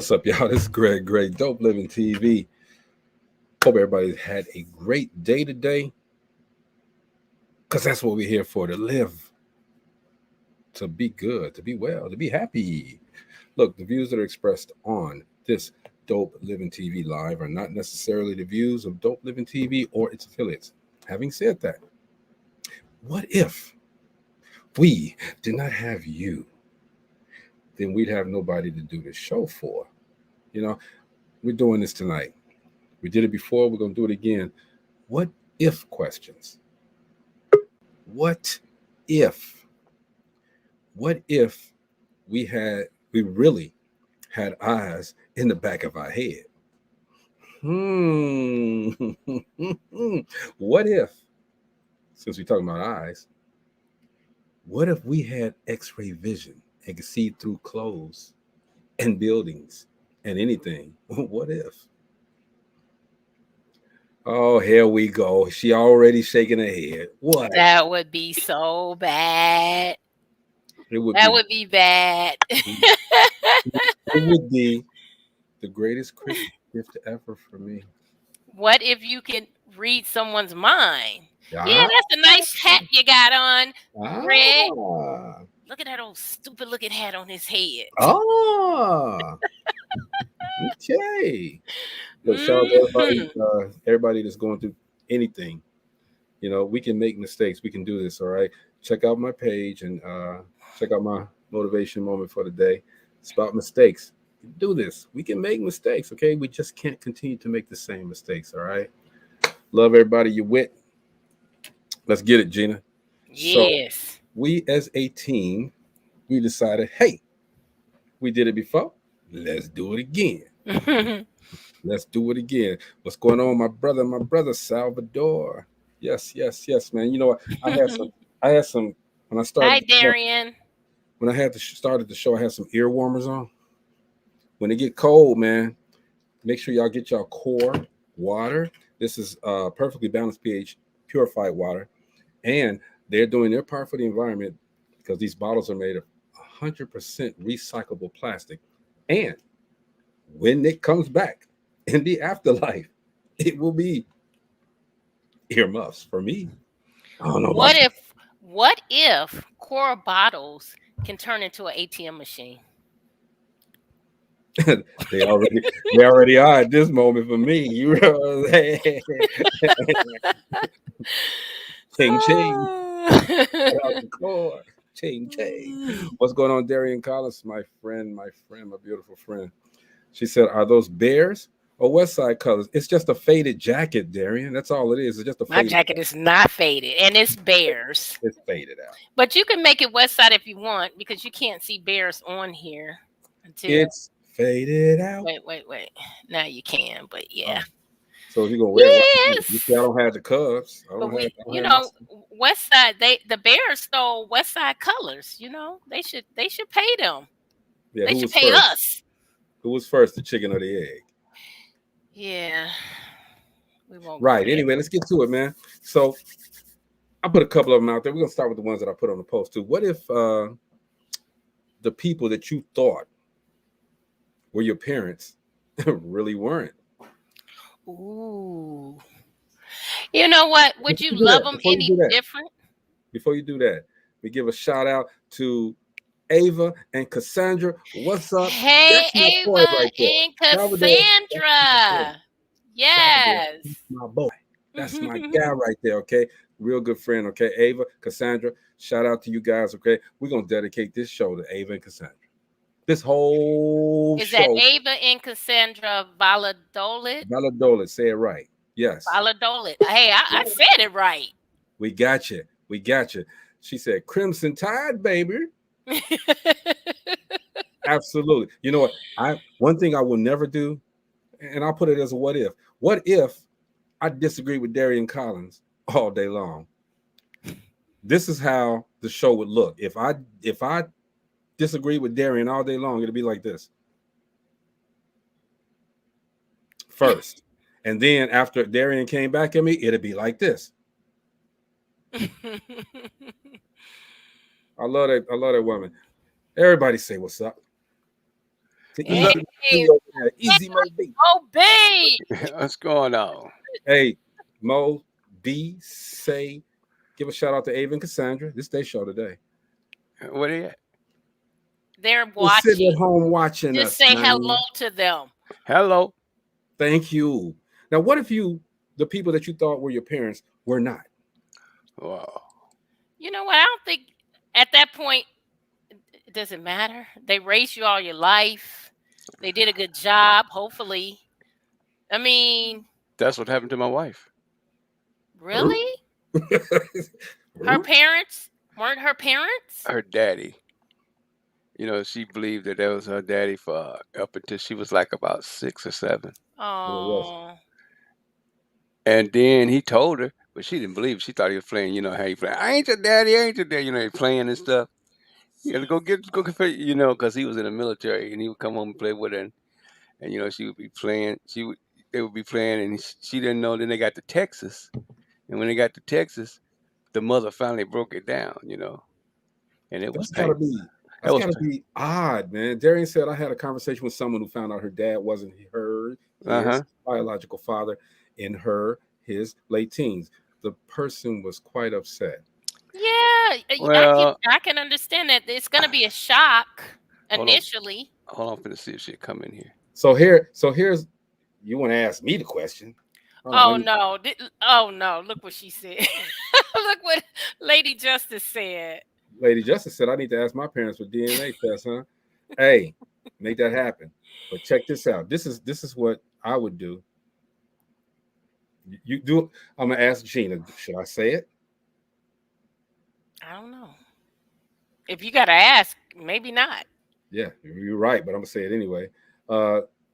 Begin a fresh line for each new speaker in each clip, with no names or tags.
What's up, y'all? This is Greg, Dope Living TV. Hope everybody had a great day today, because that's what we're here for, to live, to be good, to be well, to be happy. Look, the views that are expressed on this Dope Living TV live are not necessarily the views of Dope Living TV or its affiliates. Having said that, what if we did not have you? Then we'd have nobody to do this show for. You know, we're doing this tonight. We did it before. We're going to do it again. What if questions? What if? What if we really had eyes in the back of our head? What if, since we're talking about eyes, what if we had X-ray vision and could see through clothes and buildings and anything? What if? Oh, here we go. She already shaking her head. What?
That would be so bad.
That
would be bad.
It would be the greatest Christmas gift ever for me.
What if you can read someone's mind? Yeah, that's a nice hat you got on, Greg. Look at that old stupid looking hat on his head.
Okay. Look, shout out to everybody that's going through anything. You know, we can make mistakes. We can do this, all right? Check out my page and check out my motivation moment for the day. It's about mistakes. We can do this. We can make mistakes, okay? We just can't continue to make the same mistakes, all right? Love everybody you with. Let's get it, Gina.
Yes.
So, we as a team, we decided, hey, we did it before. Let's do it again. Let's do it again. What's going on, my brother, Salvador? Yes, man. You know what? I had some when I started.
Hi, Darian.
When I started the show, I had some ear warmers on. When it get cold, man, make sure y'all get y'all core water. This is perfectly balanced pH, purified water. And they're doing their part for the environment because these bottles are made of 100% recyclable plastic. And when it comes back in the afterlife, it will be earmuffs for me. I don't know.
What if core bottles can turn into an ATM machine?
they already are at this moment for me. You know what I'm saying? Ching ching. Ching ching. What's going on, Darian Collins? My friend, my beautiful friend. She said, "Are those bears or West Side colors?" It's just a faded jacket, Darian. That's all it is. It's just a
faded. My jacket is not faded, and it's bears.
It's faded out.
But you can make it West Side if you want, because you can't see bears on here until
it's faded out.
Wait. Now you can, but yeah.
So if you're gonna wear it, you see, I don't have the Cubs.
West Side. The Bears stole West Side colors. You know, they should pay them. Yeah, they should pay us.
Who was first, the chicken or the egg?
Yeah, we won't.
Right. Anyway, let's get to it, man. So I put a couple of them out there. We're gonna start with the ones that I put on the post too. What if the people that you thought were your parents really weren't?
Ooh. You know what? Would you love them any different?
Before you do that, we give a shout out to Ava and Cassandra. What's up?
Hey, Ava and Cassandra. Yes.
That's my boy. That's my guy right there, okay? Real good friend, okay? Ava, Cassandra, shout out to you guys, okay? We're going to dedicate this show to Ava and Cassandra. This whole
show. Is that Ava and Cassandra Valladolid?
Valladolid, say it right. Yes.
Valladolid. Hey, I said it right.
We got you. She said, Crimson Tide, baby. Absolutely. You know what? One thing I will never do, and I'll put it as a what if. What if I disagree with Darian Collins all day long? This is how the show would look. If I disagree with Darian all day long, it'll be like this. First. And then after Darian came back at me, it'll be like this. I love that woman. Everybody say what's up. Easy Mo B.
Oh, babe.
What's going on?
Hey, Mo B, say, give a shout out to Ava and Cassandra. This their show today.
Where they at?
They're
They're sitting at
watching.
home watching
Just
us.
say
man.
hello to them.
Hello.
Thank you. Now, what if the people that you thought were your parents were not?
Wow.
You know what? I don't think at that point it doesn't matter. They raised you all your life. They did a good job, hopefully. I mean,
That's what happened to my wife.
really? Her parents weren't her parents?
Her daddy. You know, she believed that was her daddy for up until she was like about 6 or 7.
Oh.
And then he told her, but she didn't believe it. She thought he was playing, you know, how he playing. I ain't your daddy, I ain't your daddy. You know, he playing and stuff. You gotta go, you know, because he was in the military and he would come home and play with her. And you know, she would be playing. They would be playing, and she didn't know. Then they got to Texas, and when they got to Texas, the mother finally broke it down. You know, and it was
gotta be odd, man. Darian said I had a conversation with someone who found out her dad wasn't his biological father in his late teens. The person was quite upset.
Yeah,
Well,
I can understand that. It's going to be a shock initially.
Hold on, I'm finna see if she'll come in here.
So here's you want to ask me the question.
Oh no. Oh no, look what she said. Look what Lady Justice said.
Lady Justice said I need to ask my parents for DNA tests, huh? Hey, make that happen. But check this out. This is what I would do. You do. I'm gonna ask Gina. Should I say it?
I don't know. If you gotta ask, maybe not.
Yeah, you're right, but I'm gonna say it anyway.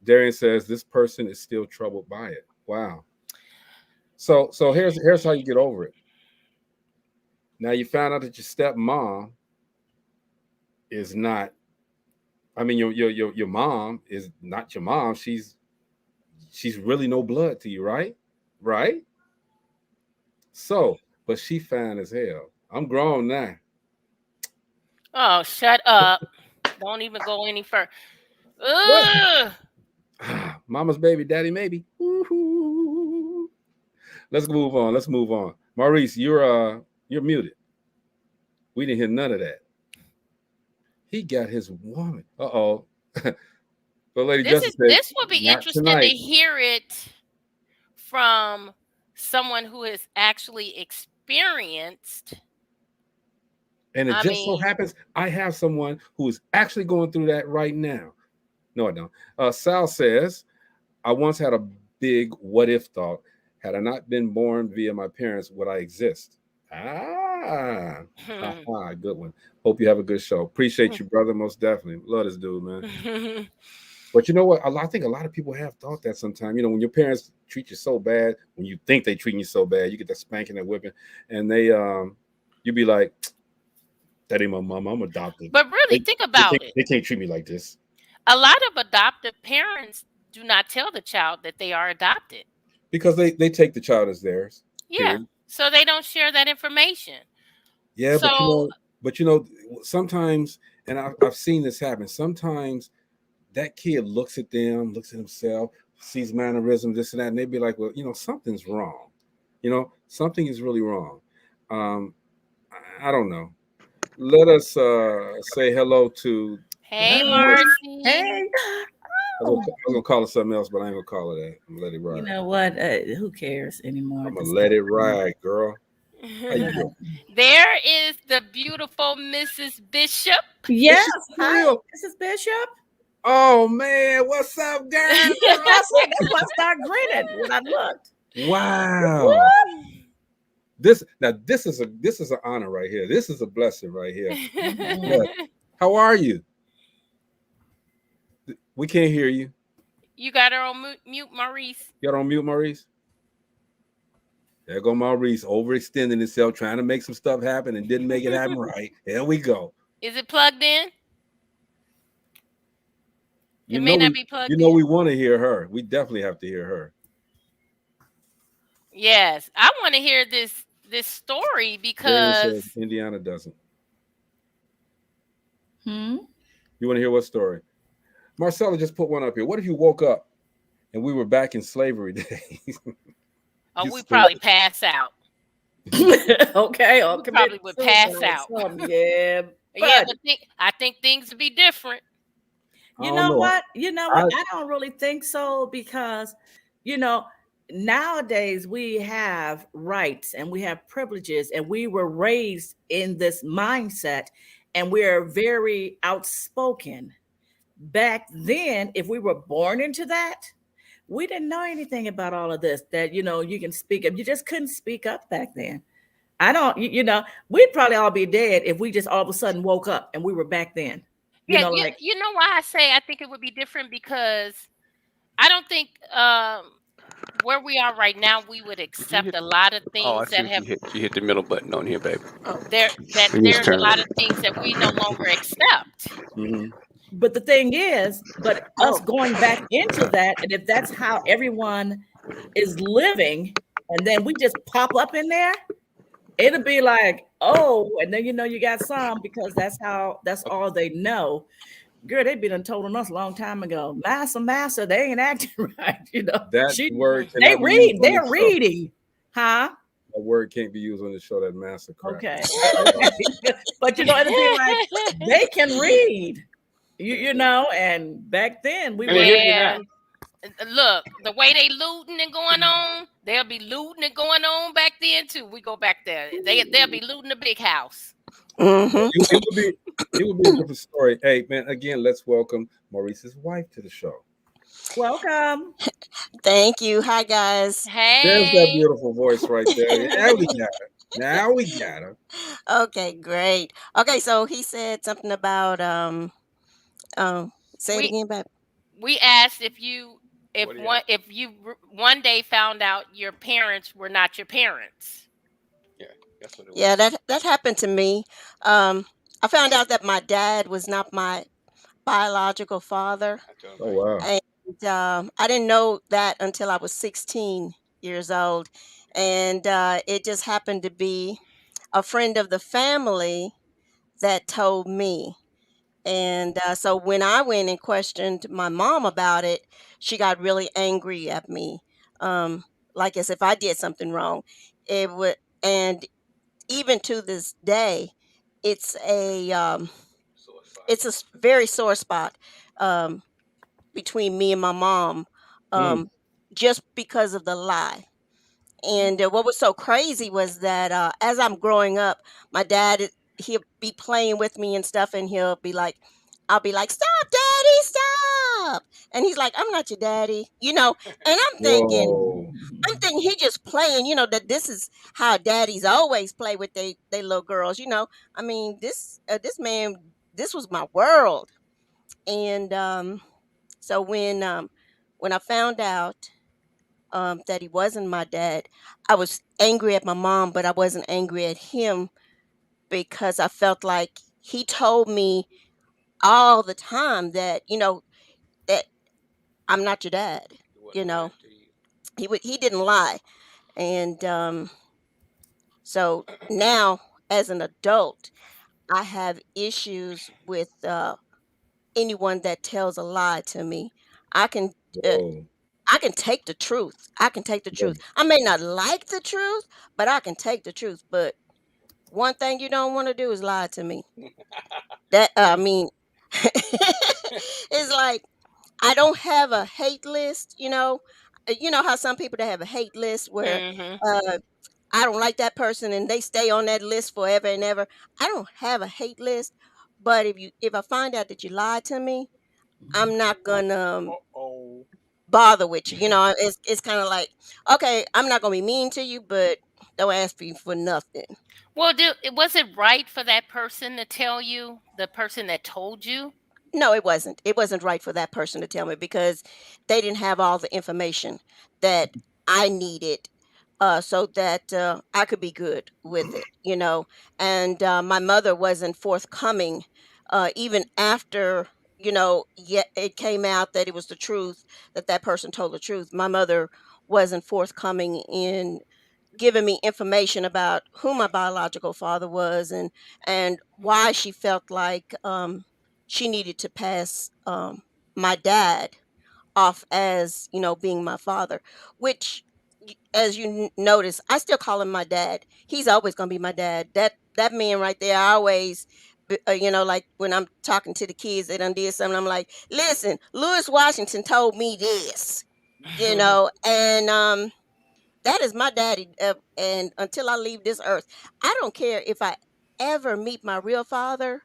Darian says this person is still troubled by it. Wow. So here's how you get over it. Now you found out that your stepmom is not. I mean, your mom is not your mom. She's really no blood to you, right? Right. So, but she fine as hell. I'm grown now.
Oh, shut up! Don't even go any further.
Mama's baby, daddy maybe. Woo-hoo. Let's move on. Maurice, you're muted. We didn't hear none of that. He got his woman. Uh-oh. But Lady Justice said,
this will be interesting to hear it from someone who has actually experienced.
And it so happens I have someone who is actually going through that right now. No, I don't. Sal says, I once had a big what if thought. Had I not been born via my parents, would I exist? Good one. Hope you have a good show. Appreciate you, brother. Most definitely. Love this dude, man. But you know what? I think a lot of people have thought that sometimes. You know, when your parents treat you so bad, when you think they treating you so bad, you get that spanking and whipping, and they you be like, that ain't my mom. I'm adopted.
But really, think about it.
They can't treat me like this.
A lot of adoptive parents do not tell the child that they are adopted.
Because they take the child as theirs.
Yeah. Period. So they don't share that information.
Yeah, but you know, sometimes, and I've seen this happen. Sometimes that kid looks at himself, sees mannerisms, this and that, and they'd be like, well, you know, something's wrong. You know, something is really wrong. I don't know. Let us say hello to.
Hey, Marcy.
Hey.
I was gonna call it something else, but I ain't gonna call it that. I'm gonna let it ride.
You know what? Who cares anymore?
I'm gonna let it ride, girl. How you doing?
There is the beautiful Mrs. Bishop.
Yes, hi, Mrs. Bishop.
Oh man, what's up, girl?
That's why I started grinning when I looked.
Wow. This is an honor right here. This is a blessing right here. Yeah. How are you? We can't hear you.
You got her on mute, Maurice.
You got her on mute, Maurice? There go Maurice overextending himself, trying to make some stuff happen and didn't make it happen right. There we go.
Is it plugged in? It may not be plugged in.
You know we want to hear her. We definitely have to hear her.
Yes. I want to hear this story because
Indiana doesn't.
You
want to hear what story? Marcella just put one up here. What if you woke up and we were back in slavery days?
Oh, we probably pass out.
Okay, or
We
commit
probably would pass
suicide,
out.
something. Yeah,
Yeah,
but
but I think things would be different.
I
you
don't
know
know.
what? You know what? I don't really think so because, you know, nowadays we have rights and we have privileges, and we were raised in this mindset, and we're very outspoken. Back then, if we were born into that, we didn't know anything about all of this. That you can speak up. You just couldn't speak up back then. I don't. We'd probably all be dead if we just all of a sudden woke up and we were back then.
Yeah,
Like
you know why I say I think it would be different, because I don't think where we are right now we would accept a lot of
Oh, I
things
see
that
what
have
you hit the middle button on here, baby.
there's a lot of things that we no longer accept.
Mhm.
But the thing is, but us going back into that, and if that's how everyone is living, and then we just pop up in there, it'll be like, oh, and then you got some because that's all they know. Girl, they been told on us a long time ago. Massa, they ain't acting right.
That word
They
cannot be used
read,
on
they're
this show.
reading, huh?
That word can't be used on the show. That massacre.
Okay. But it'd be like they can read. And back then we were.
Yeah. Look, the way they looting and going on, they'll be looting and going on back then too. We go back there. They'll be looting the big house.
It would be a different story. Hey, man, again, let's welcome Maurice's wife to the show.
Welcome.
Thank you. Hi, guys.
Hey.
There's that beautiful voice right there. Now we got her.
Okay, great. Okay, so he said something about say it again, babe.
We asked if you one day found out your parents were not your parents.
Yeah, that's what it was.
Yeah, that happened to me. I found out that my dad was not my biological father.
Oh wow.
And I didn't know that until I was 16 years old. And it just happened to be a friend of the family that told me. And so when I went and questioned my mom about it, she got really angry at me, like as if I did something wrong. It would, and even to this day, it's a very sore spot um, between me and my mom, just because of the lie. And what was so crazy was that as I'm growing up, my dad, he'll be playing with me and stuff, and I'll be like, "Stop, daddy, stop!" And he's like, "I'm not your daddy," And
Whoa.
I'm thinking he just playing, that this is how daddies always play with they little girls. I mean, this man, this was my world. And so when I found out that he wasn't my dad, I was angry at my mom, but I wasn't angry at him because I felt like he told me all the time that that I'm not your dad. You know, he didn't lie, and so now as an adult, I have issues with anyone that tells a lie to me. I can. Uh,
Whoa.
I can take the truth. I can take the truth. I may not like the truth, but I can take the truth. But one thing you don't want to do is lie to me. That I mean, it's like I don't have a hate list. You know how some people they have a hate list where uh, I don't like that person and they stay on that list forever and ever. I don't have a hate list, but if I find out that you lied to me, I'm not gonna bother with you. It's kind of like, okay, I'm not gonna be mean to you, but don't ask me for nothing.
Well, was it right for that person to tell you, the person that told you?
No, it wasn't. It wasn't right for that person to tell me because they didn't have all the information that I needed, so that I could be good with it. And my mother wasn't forthcoming, even after, it came out that it was the truth, that that person told the truth. My mother wasn't forthcoming in giving me information about who my biological father was and why she felt like she needed to pass my dad off as, being my father, which, as you notice, I still call him my dad. He's always going to be my dad. That man right there, I always, like when I'm talking to the kids, they done did something. I'm like, listen, Lewis Washington told me this, and that is my daddy. And until I leave this earth, I don't care if I ever meet my real father.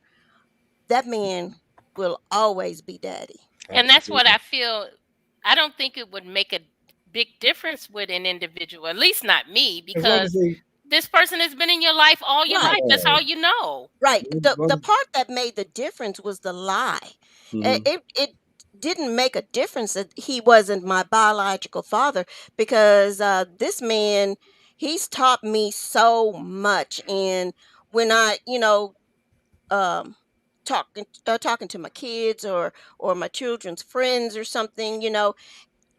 That man will always be daddy.
And that's what
Absolutely.
I feel. I don't think it would make a big difference with an individual, at least not me,
As long as
because
they,
this person has been in your life all your
Right.
life. That's all
right.
you know.
Right.
As
The
long
part that made the difference was the lie.
Mhm.
It didn't make a difference that he wasn't my biological father, because this man, he's taught me so much. And when I, um talking to my kids, or my children's friends or something,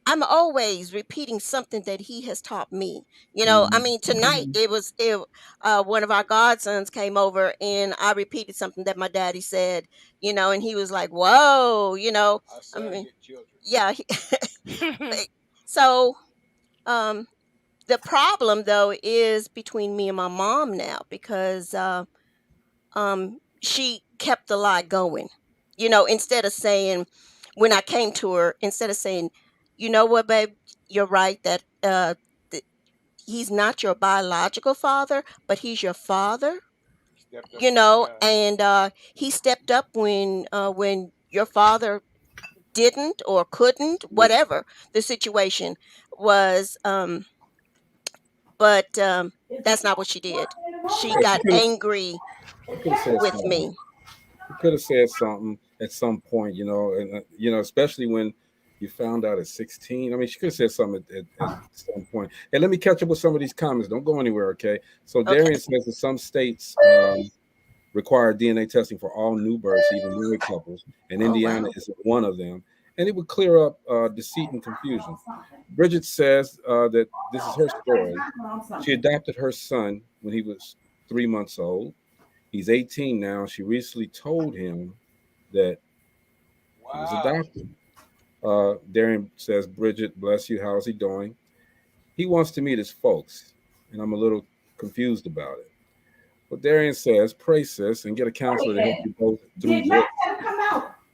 I'm always repeating something that he has taught me. I
Mhm.
mean, tonight one of our godsons came over, and I repeated something that my daddy said, and he was like, "Whoa," I mean, yeah. So, um, the problem though is between me and my mom now, because she kept the lie going. Instead of saying, when I came to her, instead of saying, "You know what, babe, you're right that th- he's not your biological father, but he's your father."
Stepped up every time.
And he stepped up when your father didn't or couldn't,
Yeah.
whatever the situation was. But that's not what she did. She
Yeah,
got angry
she could have said
with
something.
me.
She could have said something at some point, and especially when you found out at 16. I mean, she could have said something at some point. And let me catch up with some of these comments. Don't go anywhere, okay? So
Okay.
Darian says that some states require DNA testing for all new births, even married couples, and
Oh,
Indiana
wow.
is one of them. And it would clear up deceit and confusion. Bridget says that this is her story. She adopted her son when he was 3 months old. He's 18 now. She recently told him that he was
Wow.
adopted. Darian says, Bridget, bless you. How's he doing? He wants to meet his folks, and I'm a little confused about it. But Darian says, pray, sis, and get a counselor to help you go through this.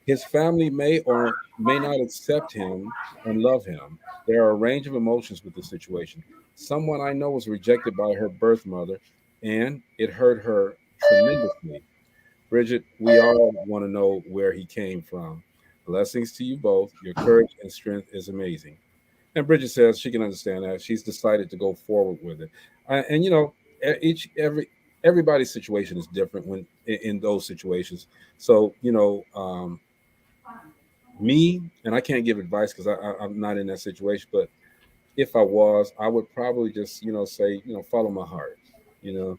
His family may or may not accept him and love him. There are a range of emotions with this situation. Someone I know was rejected by her birth mother, and it hurt her tremendously. Bridget, we all want to know where he came from. Blessings to you both. Your courage and strength is amazing. And Bridget says she can understand that. She's decided to go forward with it. And each everybody's situation is different when in those situations. So me, and I can't give advice because I'm not in that situation. But if I was, I would probably just say follow my heart. You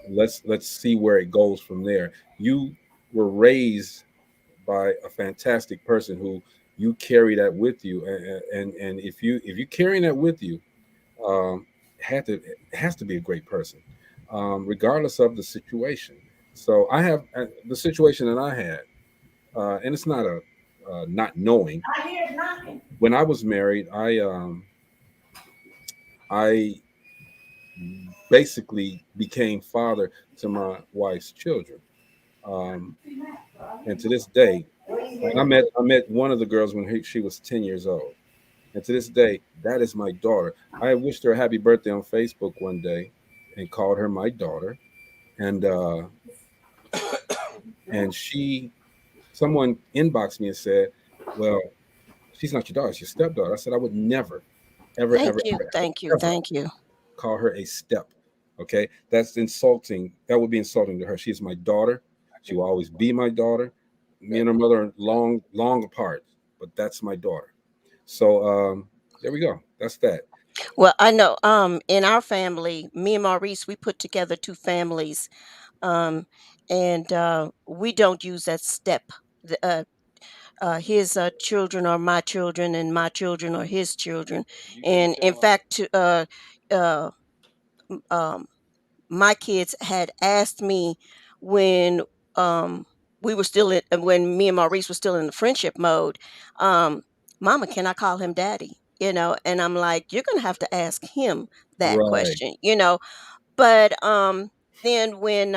let's see where it goes from there. You were raised by a fantastic person who you carry that with you, and if you carrying that with you, um, it has to be a great person, regardless of the situation. So I have the situation that I had, and it's not a not knowing. When I was married, I basically became father to my wife's children. Um, and to this day, I met one of the girls when she was 10 years old, and to this day, that is my daughter. I wished her a happy birthday on Facebook one day, and called her my daughter, and someone inboxed me and said, "Well, she's not your daughter; she's your stepdaughter." I said, "I would never, ever,
Thank
ever,
you.
ever, ever,
Thank you.
ever
Thank you.
call her a step. Okay, that's insulting. That would be insulting to her. She's my daughter. She will always be my daughter. Me and her mother are long, long apart, but that's my daughter. So there we go. That's that.
Well, I know, in our family, me and Maurice, we put together two families, um, and we don't use that step. The, his children are my children, and my children are his children.
You can't
And in
tell
fact, uh, um, my kids had asked me when, um, we were still in when me and Maurice were still in the friendship mode. Um, Mama, can I call him daddy? And I'm like, you're gonna have to ask him that
Right.
question, But then when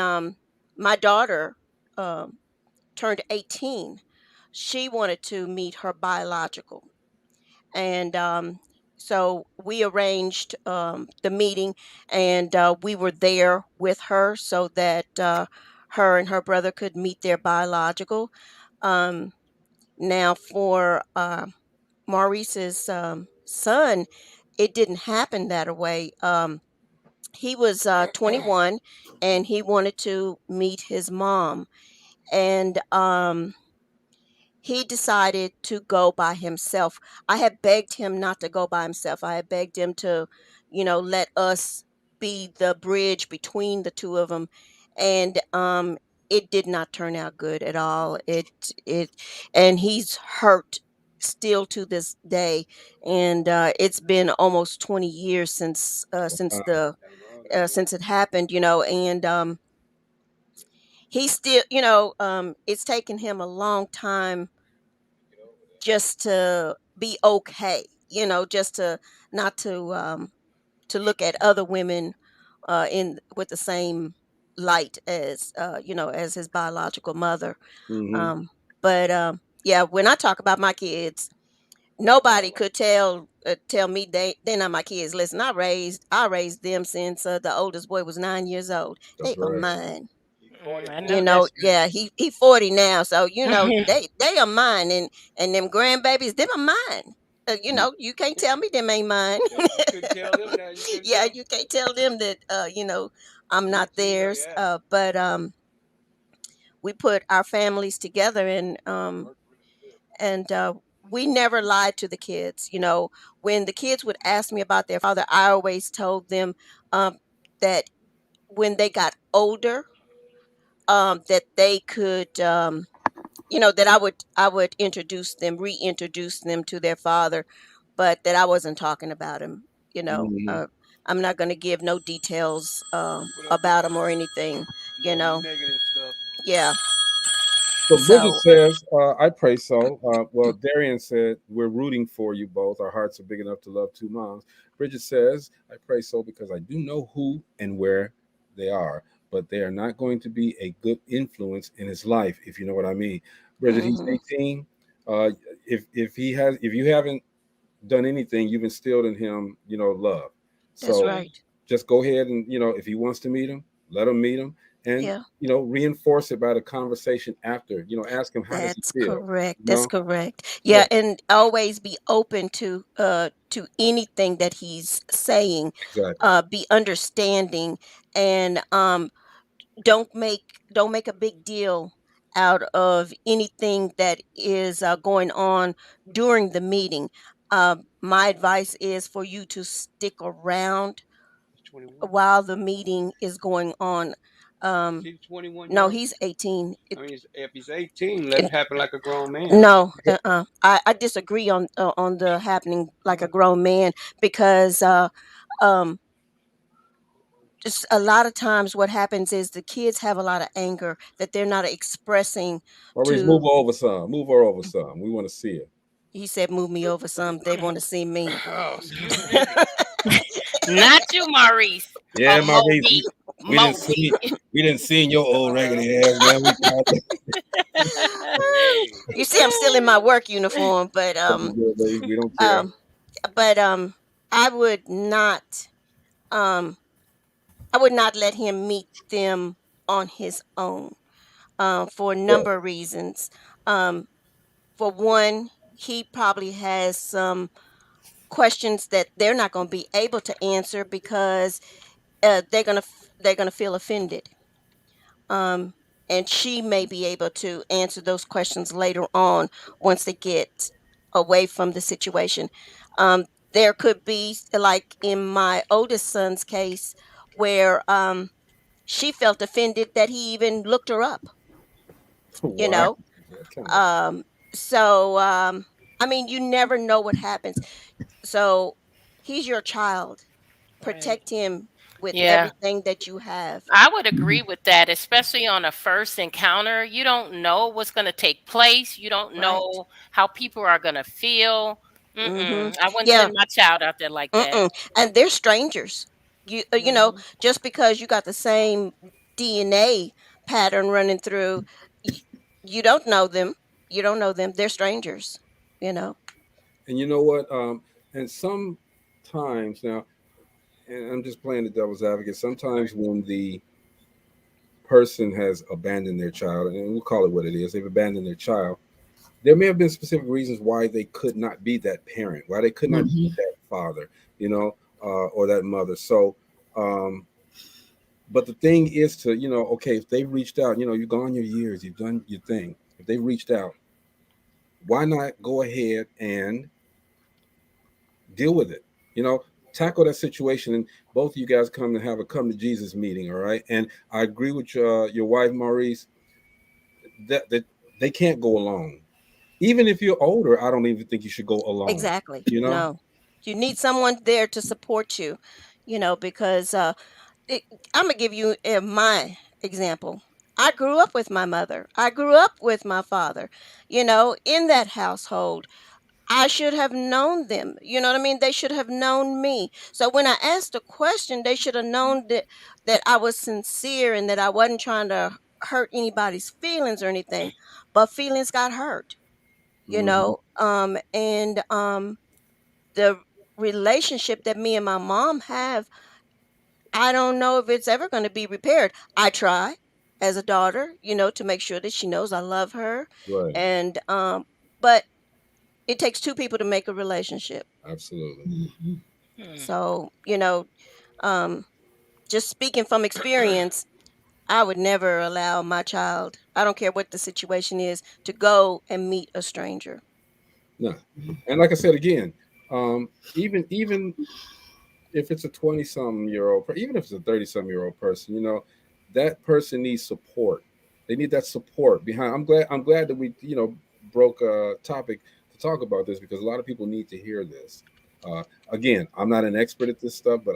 my daughter um turned 18, she wanted to meet her biological. And so we arranged the meeting, and we were there with her so that her and her brother could meet their biological. Um, Now, for Maurice's son, it didn't happen that way. He was 21 and he wanted to meet his mom. And he decided to go by himself. I had begged him not to go by himself. I had begged him to, let us be the bridge between the two of them, and it did not turn out good at all. It and he's hurt still to this day, and it's been almost 20 years since it happened, and he still, it's taken him a long time just to be okay, just to not to look at other women in with the same light as his biological mother.
Mm-hmm.
But yeah, when I talk about my kids, nobody could tell me they're not my kids. Listen, I raised them since the oldest boy was 9 years old. They
That's
are
right.
mine.
I know that's
Yeah, he 40 now, so they are mine, and them grandbabies, them are mine. You can't tell me them ain't mine.
You couldn't tell them that. You couldn't
Yeah,
tell.
you can't tell them that I'm not theirs.
Yeah.
But we put our families together, and we never lied to the kids. When the kids would ask me about their father, I always told them that when they got older, that they could that I would reintroduce them to their father, but that I wasn't talking about him. You know,
Mm-hmm.
uh, I'm not going to give no details
What up,
about him or anything. You
no
know,
negative stuff.
yeah.
So Bridget
So
says, I pray so. Well, Darian said, we're rooting for you both. Our hearts are big enough to love two moms. Bridget says, I pray so because I do know who and where they are, but they are not going to be a good influence in his life, if you know what I mean. Bridget, he's
hmm
18. Uh, if you haven't done anything, you've instilled in him, love.
that's
So
right.
just go ahead and, if he wants to meet him, let him meet him, and
Yeah,
reinforce it by the conversation after. Ask him, how does he
that's
feel?
correct.
You
That's
know,
correct.
yeah,
Yeah, and always be open to anything that he's saying.
exactly.
Be understanding, and don't make don't make a big deal out of anything that is going on during the meeting. My advice is for you to stick around
21.
while the meeting is going on.
Is
Um,
he 21
no,
year old?
he's 18.
I mean, if he's 18, let it happen like a grown man.
No, I disagree on the happening like a grown man, because um, just a lot of times what happens is the kids have a lot of anger that they're not expressing
Maurice, move
to.
her over some. Move her over some. We want to see it.
He said, "Move me over some. They want to see me."
Oh, excuse me.
not you, Maurice or
Yeah, Maurice,
Moby.
we didn't
Moby.
see your old raggedy ass, man. We caught that.
Hey,
You see, I'm still in my work uniform, but
Good, baby. We don't care.
um, but I would not um, I would not let him meet them on his own, for a
Yeah.
number of reasons. Um, for one, he probably has some questions that they're not going to be able to answer because they're gonna feel offended. Um, and she may be able to answer those questions later on once they get away from the situation. There could be, like in my oldest son's case, where she felt offended that he even looked her up. You
Wow.
know,
What kind of
um, so I mean, you never know what happens. So he's your child.
Right.
Protect him with
Yeah.
everything that you have.
I would agree with that, especially on a first encounter. You don't know what's going to take place. You don't
Right.
know how people are going to feel.
Mm-hmm.
I wouldn't
Yeah.
send my child out there like that.
Mm-mm. And they're strangers. You know,
Hmm.
just because you got the same DNA pattern running through, y- you don't know them. You don't know them. They're strangers. You know.
And you know what? And sometimes now, and I'm just playing the devil's advocate. Sometimes when the person has abandoned their child, and we'll call it what it is, they've abandoned their child. There may have been specific reasons why they could not be that parent, why they could not be
Mhm.
that father, or that mother. So, um, but the thing is to, okay, if they've reached out, you've gone your years, you've done your thing. If they've reached out, why not go ahead and deal with it? You know, tackle that situation, and both of you guys come to have a come to Jesus meeting, all right? And I agree with your wife, Maurice, that they can't go alone. Even if you're older, I don't even think you should go alone.
Exactly.
You know,
No. You need someone there to support you. Because it, I'm gonna give you my example. I grew up with my mother. I grew up with my father. In that household, I should have known them. You know what I mean? They should have known me. So when I asked a question, they should have known that I was sincere and that I wasn't trying to hurt anybody's feelings or anything. But feelings got hurt.
hmm
And the relationship that me and my mom have, I don't know if it's ever going to be repaired. I try as a daughter, to make sure that she knows I love her.
right,
And but it takes two people to make a relationship.
absolutely.
Mhm.
Hmm.
So, um, just speaking from experience, I would never allow my child, I don't care what the situation is, to go and meet a stranger.
No, and like I said again, even if it's a 20-some-year-old, even if it's a 30-some-year-old person, that person needs support. They need that support behind. I'm glad that we, broke a topic to talk about this, because a lot of people need to hear this. Again, I'm not an expert at this stuff, but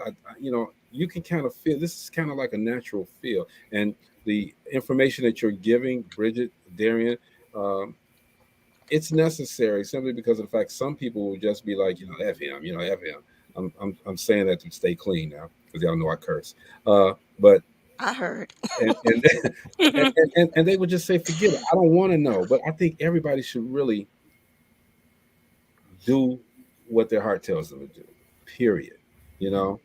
you can kind of feel this is kind of like a natural feel, and the information that you're giving, Bridget, Darian, um, it's necessary simply because of the fact some people will just be like, F him, F him. I'm saying that to stay clean now, because y'all know I curse. But
I heard.
and and they would just say, forget it. I don't want to know. But I think everybody should really do what their heart tells them to do. Period. You know,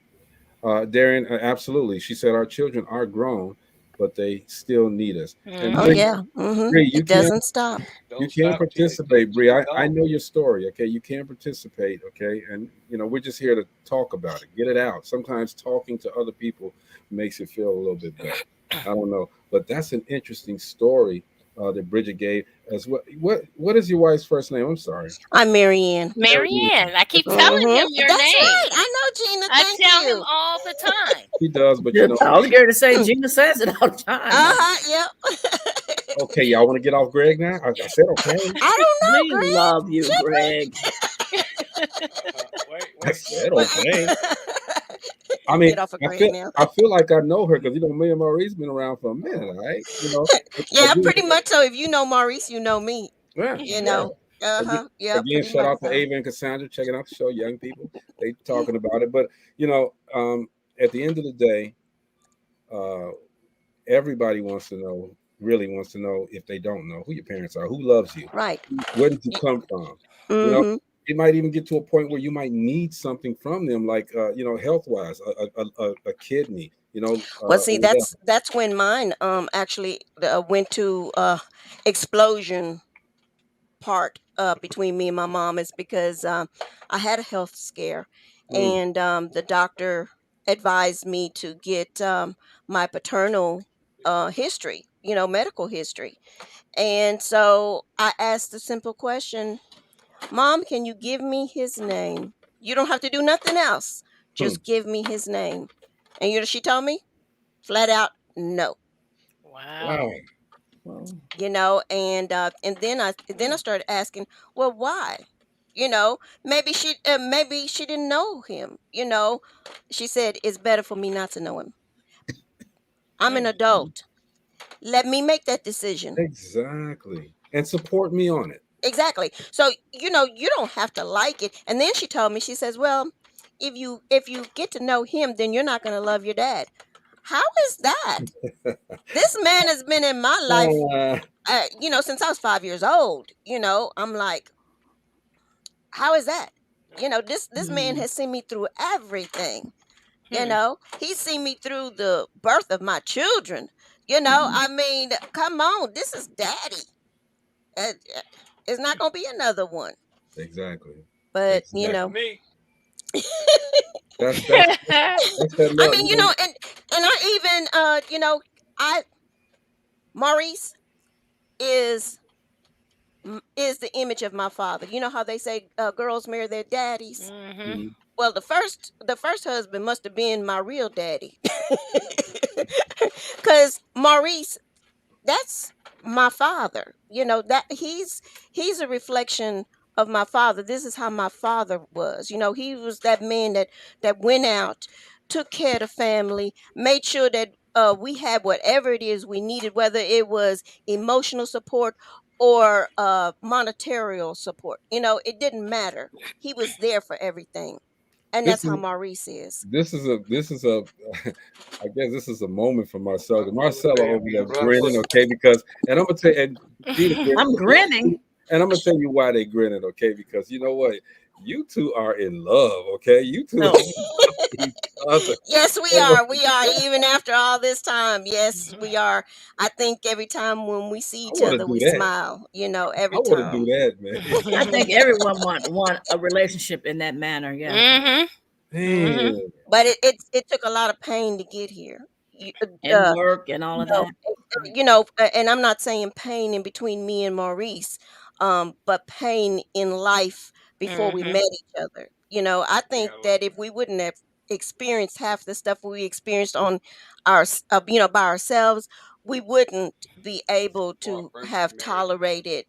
Darian, absolutely. She said our children are grown, but they still need us. And
Oh,
Hmm.
yeah.
Bree,
It doesn't stop.
you
Don't
can
stop till they
participate,
get
Bree.
you
I
gone.
know your story. Okay, you can participate. Okay, and we're just here to talk about it, get it out. Sometimes talking to other people makes it feel a little bit better. I don't know, but that's an interesting story that Bridget gave. As what is your wife's first name? I'm sorry,
I'm Marianne.
Marianne, I keep telling him
Mm-hmm.
your
That's
name.
right. I know, Gina.
I
Thank
tell him
you.
all the time.
she does, but
Yeah, I was going to say Gina says it all the time.
Uh-huh. Yep.
okay, y'all want to get off Greg now? I said okay.
I don't know,
We
Greg.
love you, Greg.
Wait,
I
wait.
said
But
okay. I
you
mean,
get off of
I
Greg
feel
now.
I feel like I know her, because me and Maurice been around for a minute, all right?
Yeah,
Again,
pretty much so. If you know Maurice, you know me.
yeah,
You
yeah.
know.
Again,
Uh-huh. Yeah,
again,
pretty
shout
much
out to
so.
Ava and Cassandra checking out the show. Young people, they talking about it. But at the end of the day, uh, everybody wants to know, really wants to know, if they don't know, who your parents are, who loves you,
Right.
where did you come from. You know,
Mm-hmm.
it might even get to a point where you might need something from them, like health wise, a kidney,
Well, see,
or whatever.
that's when mine actually went to explosion part between me and my mom, is because I had a health scare,
Mm,
and the doctor advised me to get my paternal history, medical history. And so I asked the simple question, Mom, can you give me his name? You don't have to do nothing else.
hmm.
Just give me his name. And she told me flat out no.
Wow.
Wow.
Well,
And then I started asking, well, why? You know, maybe she didn't know him. You know, she said it's better for me not to know him. I'm an adult. Let me make that decision.
Exactly. And support me on it.
Exactly. So, you know, you don't have to like it. And then she told me, she says, well, if you get to know him, then you're not going to love your dad. How is that? This man has been in my life,
Uh,
you know, since I was 5 years old. You know, I'm like, how is that? You know, this man has seen me through everything. You know, he's seen me through the birth of my children. You know, I mean, come on, this is daddy. Uh, it's not gonna be another one.
exactly.
But you
Exactly.
know,
Me.
That's that
I
love.
mean, you know, and I even, you know, I Maurice is is the image of my father. You know how they say girls marry their daddies.
Mhm.
Well, the first husband must have been my real daddy, because Maurice, that's my father. You know, that he's a reflection of my father. This is how my father was. You know, he was that man that went out, took care of the family, made sure that we had whatever it is we needed, whether it was emotional support or monetary support. You know, it didn't matter. He was there for everything. And
This
that's
is
how Maurice is.
this is a I guess this is a moment for Marcella.
My brother
Marcella
said
over
we
there
brother.
grinning, okay? Because and I'm gonna tell and Gina
I'm grinning.
and I'm gonna tell you why they grinning, okay? Because you know what, you two are in love, okay? You two
No.
love each other.
Yes, we
Oh
are.
my
We are.
God,
Even after all this time, yes, we are. I think every time when we see
I
each
want to
other,
do
we
that.
smile. You know,
I
every
want to do
time.
that, man.
I think everyone want a relationship in that manner. Yeah.
Man,
But it took a lot of pain to get here.
And work and all
You
of
know,
that. Right.
and I'm not saying pain in between me and Maurice, but pain in life before we met each other. You know, I think that if we wouldn't have experienced half the stuff we experienced on by ourselves, we wouldn't be able to have tolerated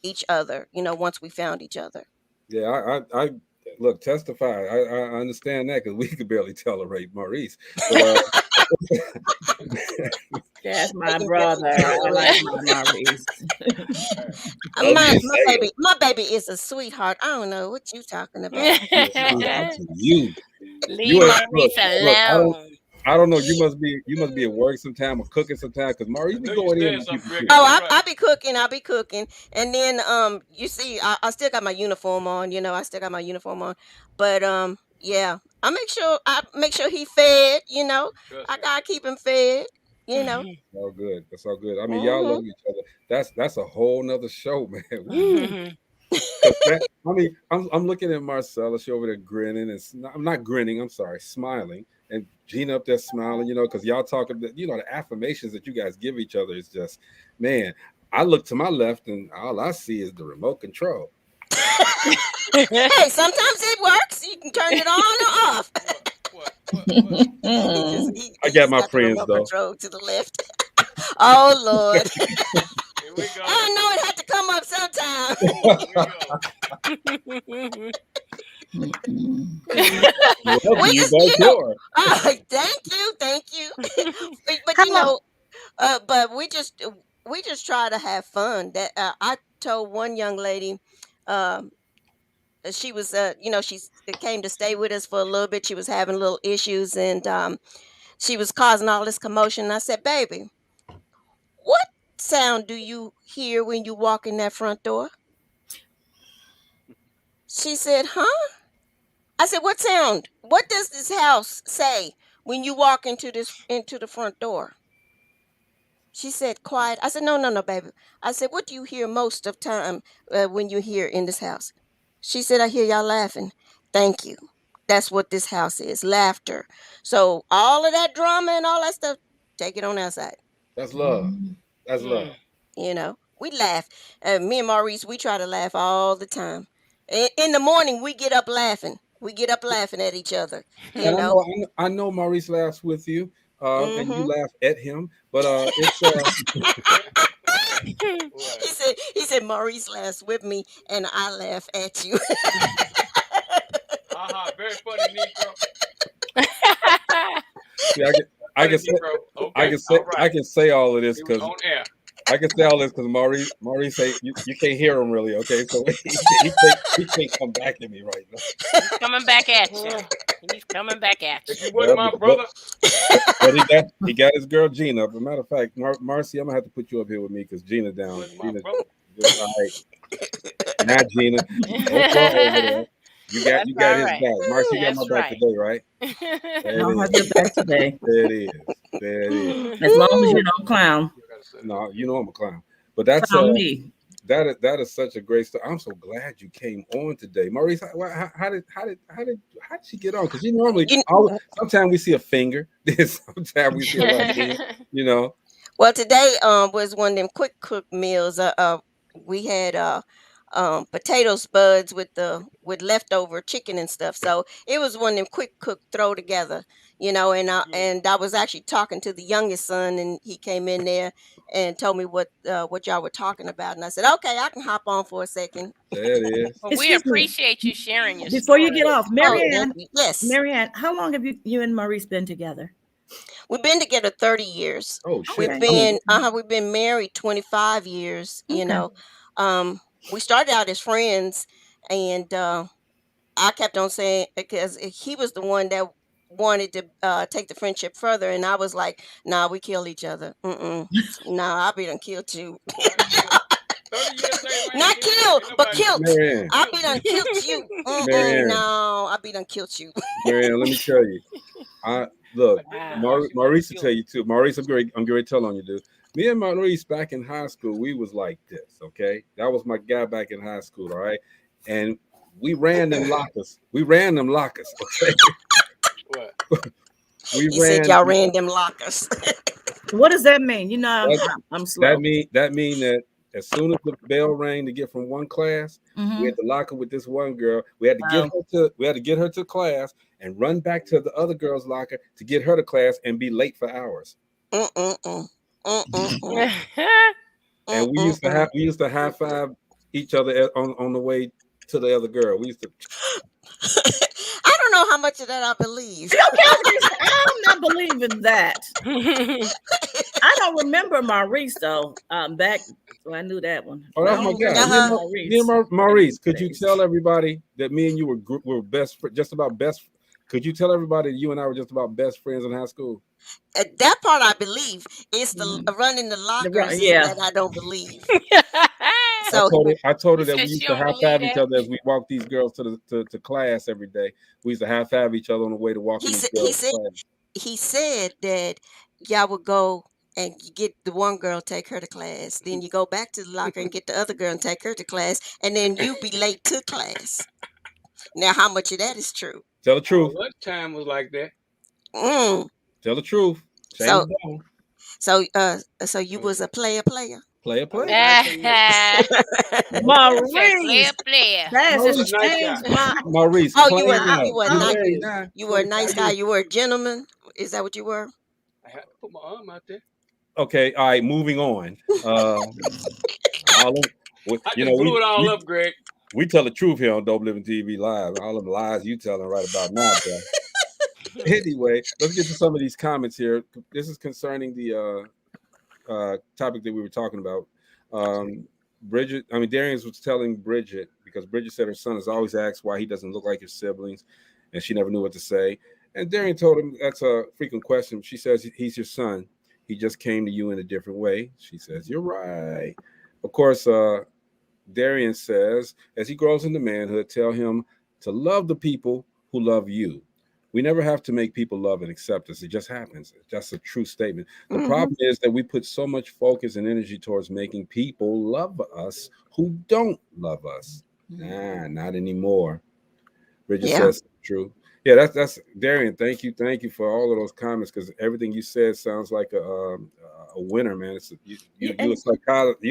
each other. You know, once we found each other.
yeah, I look testify. I understand that because we could barely tolerate Maurice, but
That's
I
my
can barely
brother. I
tolerate
like
him.
my Maurice.
I'm just
My
saying.
baby is a sweetheart. I don't know what you talking about.
Yeah, sweetheart to you.
Leave
You ain't
Maurice
look.
alone.
I don't know. You must be at work sometime or cooking sometime because Maurice be going in on people too.
Oh, I be cooking. I be cooking, and then you see, I still got my uniform on. You know, I still got my uniform on, but yeah, I make sure he fed. You know, I gotta keep him fed. You know.
All good. That's all good. I mean, y'all
Hmm.
love each other. That's a whole nother show, man. Woo. Cause that, I mean, I'm looking at Marcella. She over there grinning, and I'm not grinning. I'm sorry, smiling. And Gina up there smiling. You know, because y'all talking. You know, the affirmations that you guys give each other is just, man. I look to my left, and all I see is the remote control.
Hey, sometimes it works. You can turn it on or off.
I
He
got
just
my
got the
friends
remote
though.
control to the left. Oh Lord. I know it had to come up sometime.
Love
We
you
just,
by door.
thank you. But
Come on.
we just try to have fun. That I told one young lady, um, she was, she came to stay with us for a little bit. She was having little issues, and she was causing all this commotion. And I said, "Baby, what sound do you hear when you walk in that front door?" She said, "Huh?" I said, "What sound? What does this house say when you walk into the front door?" She said, "Quiet." I said, "No, no, no, baby." I said, "What do you hear most of time when you're here in this house?" She said, "I hear y'all laughing." Thank you. That's what this house is, laughter. So all of that drama and all that stuff, take it on outside.
That's love. That's love.
We laugh. Me and Maurice, we try to laugh all the time. In the morning, we get up laughing. We get up laughing at each other. You
And
know.
I know Maurice laughs with you, and you
Mm-hmm.
laugh at him. But it's
He said Maurice laughs with me and I laugh at you.
Very funny, Negro.
See, I can say all of this because
on air.
I can say all this because Maurice say you can't hear him really, okay? So he can't come back at me right now.
He's coming back at you. He's coming back at you.
If you wasn't my brother.
But he got his girl Gina. As a matter of fact, Marcy, I'm gonna have to put you up here with me because Gina down. Gina's all right. Not Gina. Don't fall over there. You got his back. Marcy, you got my back today, right?
I'll have your back today.
There it is.
As long as you don't clown.
No, you know I'm a clown. But that's
me.
That is such a great story. I'm so glad you came on today, Maurice. How did she get on? Because normally sometimes we see a finger, sometimes we see a lot of things,
Well, today was one of them quick cook meals. We had potato spuds with leftover chicken and stuff. So it was one of them quick cook throw together, and I was actually talking to the youngest son, and he came in there and told me what y'all were talking about, and I said, okay, I can hop on for a second.
There it is.
Well, we appreciate you sharing your
Before
story.
you get off, Marianne.
Yes,
Marianne, how long have you and Maurice been together?
We've been together 30 years.
Oh, shit.
We've been married 25 years.
Okay.
We started out as friends, and I kept on saying, because he was the one that wanted to take the friendship further, and I was like, nah, we kill each other. Nah, I'll be done killed you. Not killed, but killed. I'll be done killed you. No, I'll be done killed you.
Marianne, let me tell you. Look, Maurice will tell you too. Maurice, I'm going to tell on you, dude. Me and Maurice back in high school, we was like this, okay? That was my guy back in high school, all right? And we ran them lockers. Okay?
What? He said y'all ran them lockers.
What does that mean? I'm slow.
That mean that as soon as the bell rang to get from one class, we had to lock her with this one girl. We had to get her to class and run back to the other girl's locker to get her to class and be late for hours. And we used to high five each other on the way to the other girl. We used to.
I don't know how much of that I believe.
I'm not believing that. I don't remember Maurice though. So I knew that one.
Oh, that's my guy. Maurice, could you tell everybody that me and you were just about best? Could you tell everybody that you and I were just about best friends in high school?
That part I believe. It's the running the lockers that I don't believe.
So I told her that we used to high five each other as we walked these girls to class every day. We used to high five each other on the way to walking these girls to class.
He said that y'all would go and you get the one girl, take her to class. Then you go back to the locker and get the other girl and take her to class. And then you be late to class. Now, how much of that is true?
Tell the truth.
What time was like that?
Tell the truth.
So you was a player.
Player.
Maurice,
Maurice.
Oh, you were a nice guy. You were a gentleman. Is that what you were?
I had to put my arm out there.
Okay, all right, moving on.
Blew it all up, Greg.
We tell the truth here on DopelivenTV Live. All of the lies you telling right about now, bro. Anyway, let's get to some of these comments here. This is concerning the topic that we were talking about. Darian was telling Bridget, because Bridget said her son has always asked why he doesn't look like his siblings, and she never knew what to say. And Darian told him that's a frequent question. She says, he's your son. He just came to you in a different way. She says, you're right. Of course, Darian says, as he grows into manhood, tell him to love the people who love you. We never have to make people love and accept us. It just happens. That's a true statement. The problem is that we put so much focus and energy towards making people love us who don't love us. Not anymore. Bridget says true. Yeah, that's Darian. Thank you for all of those comments, because everything you said sounds like a winner, man. You're a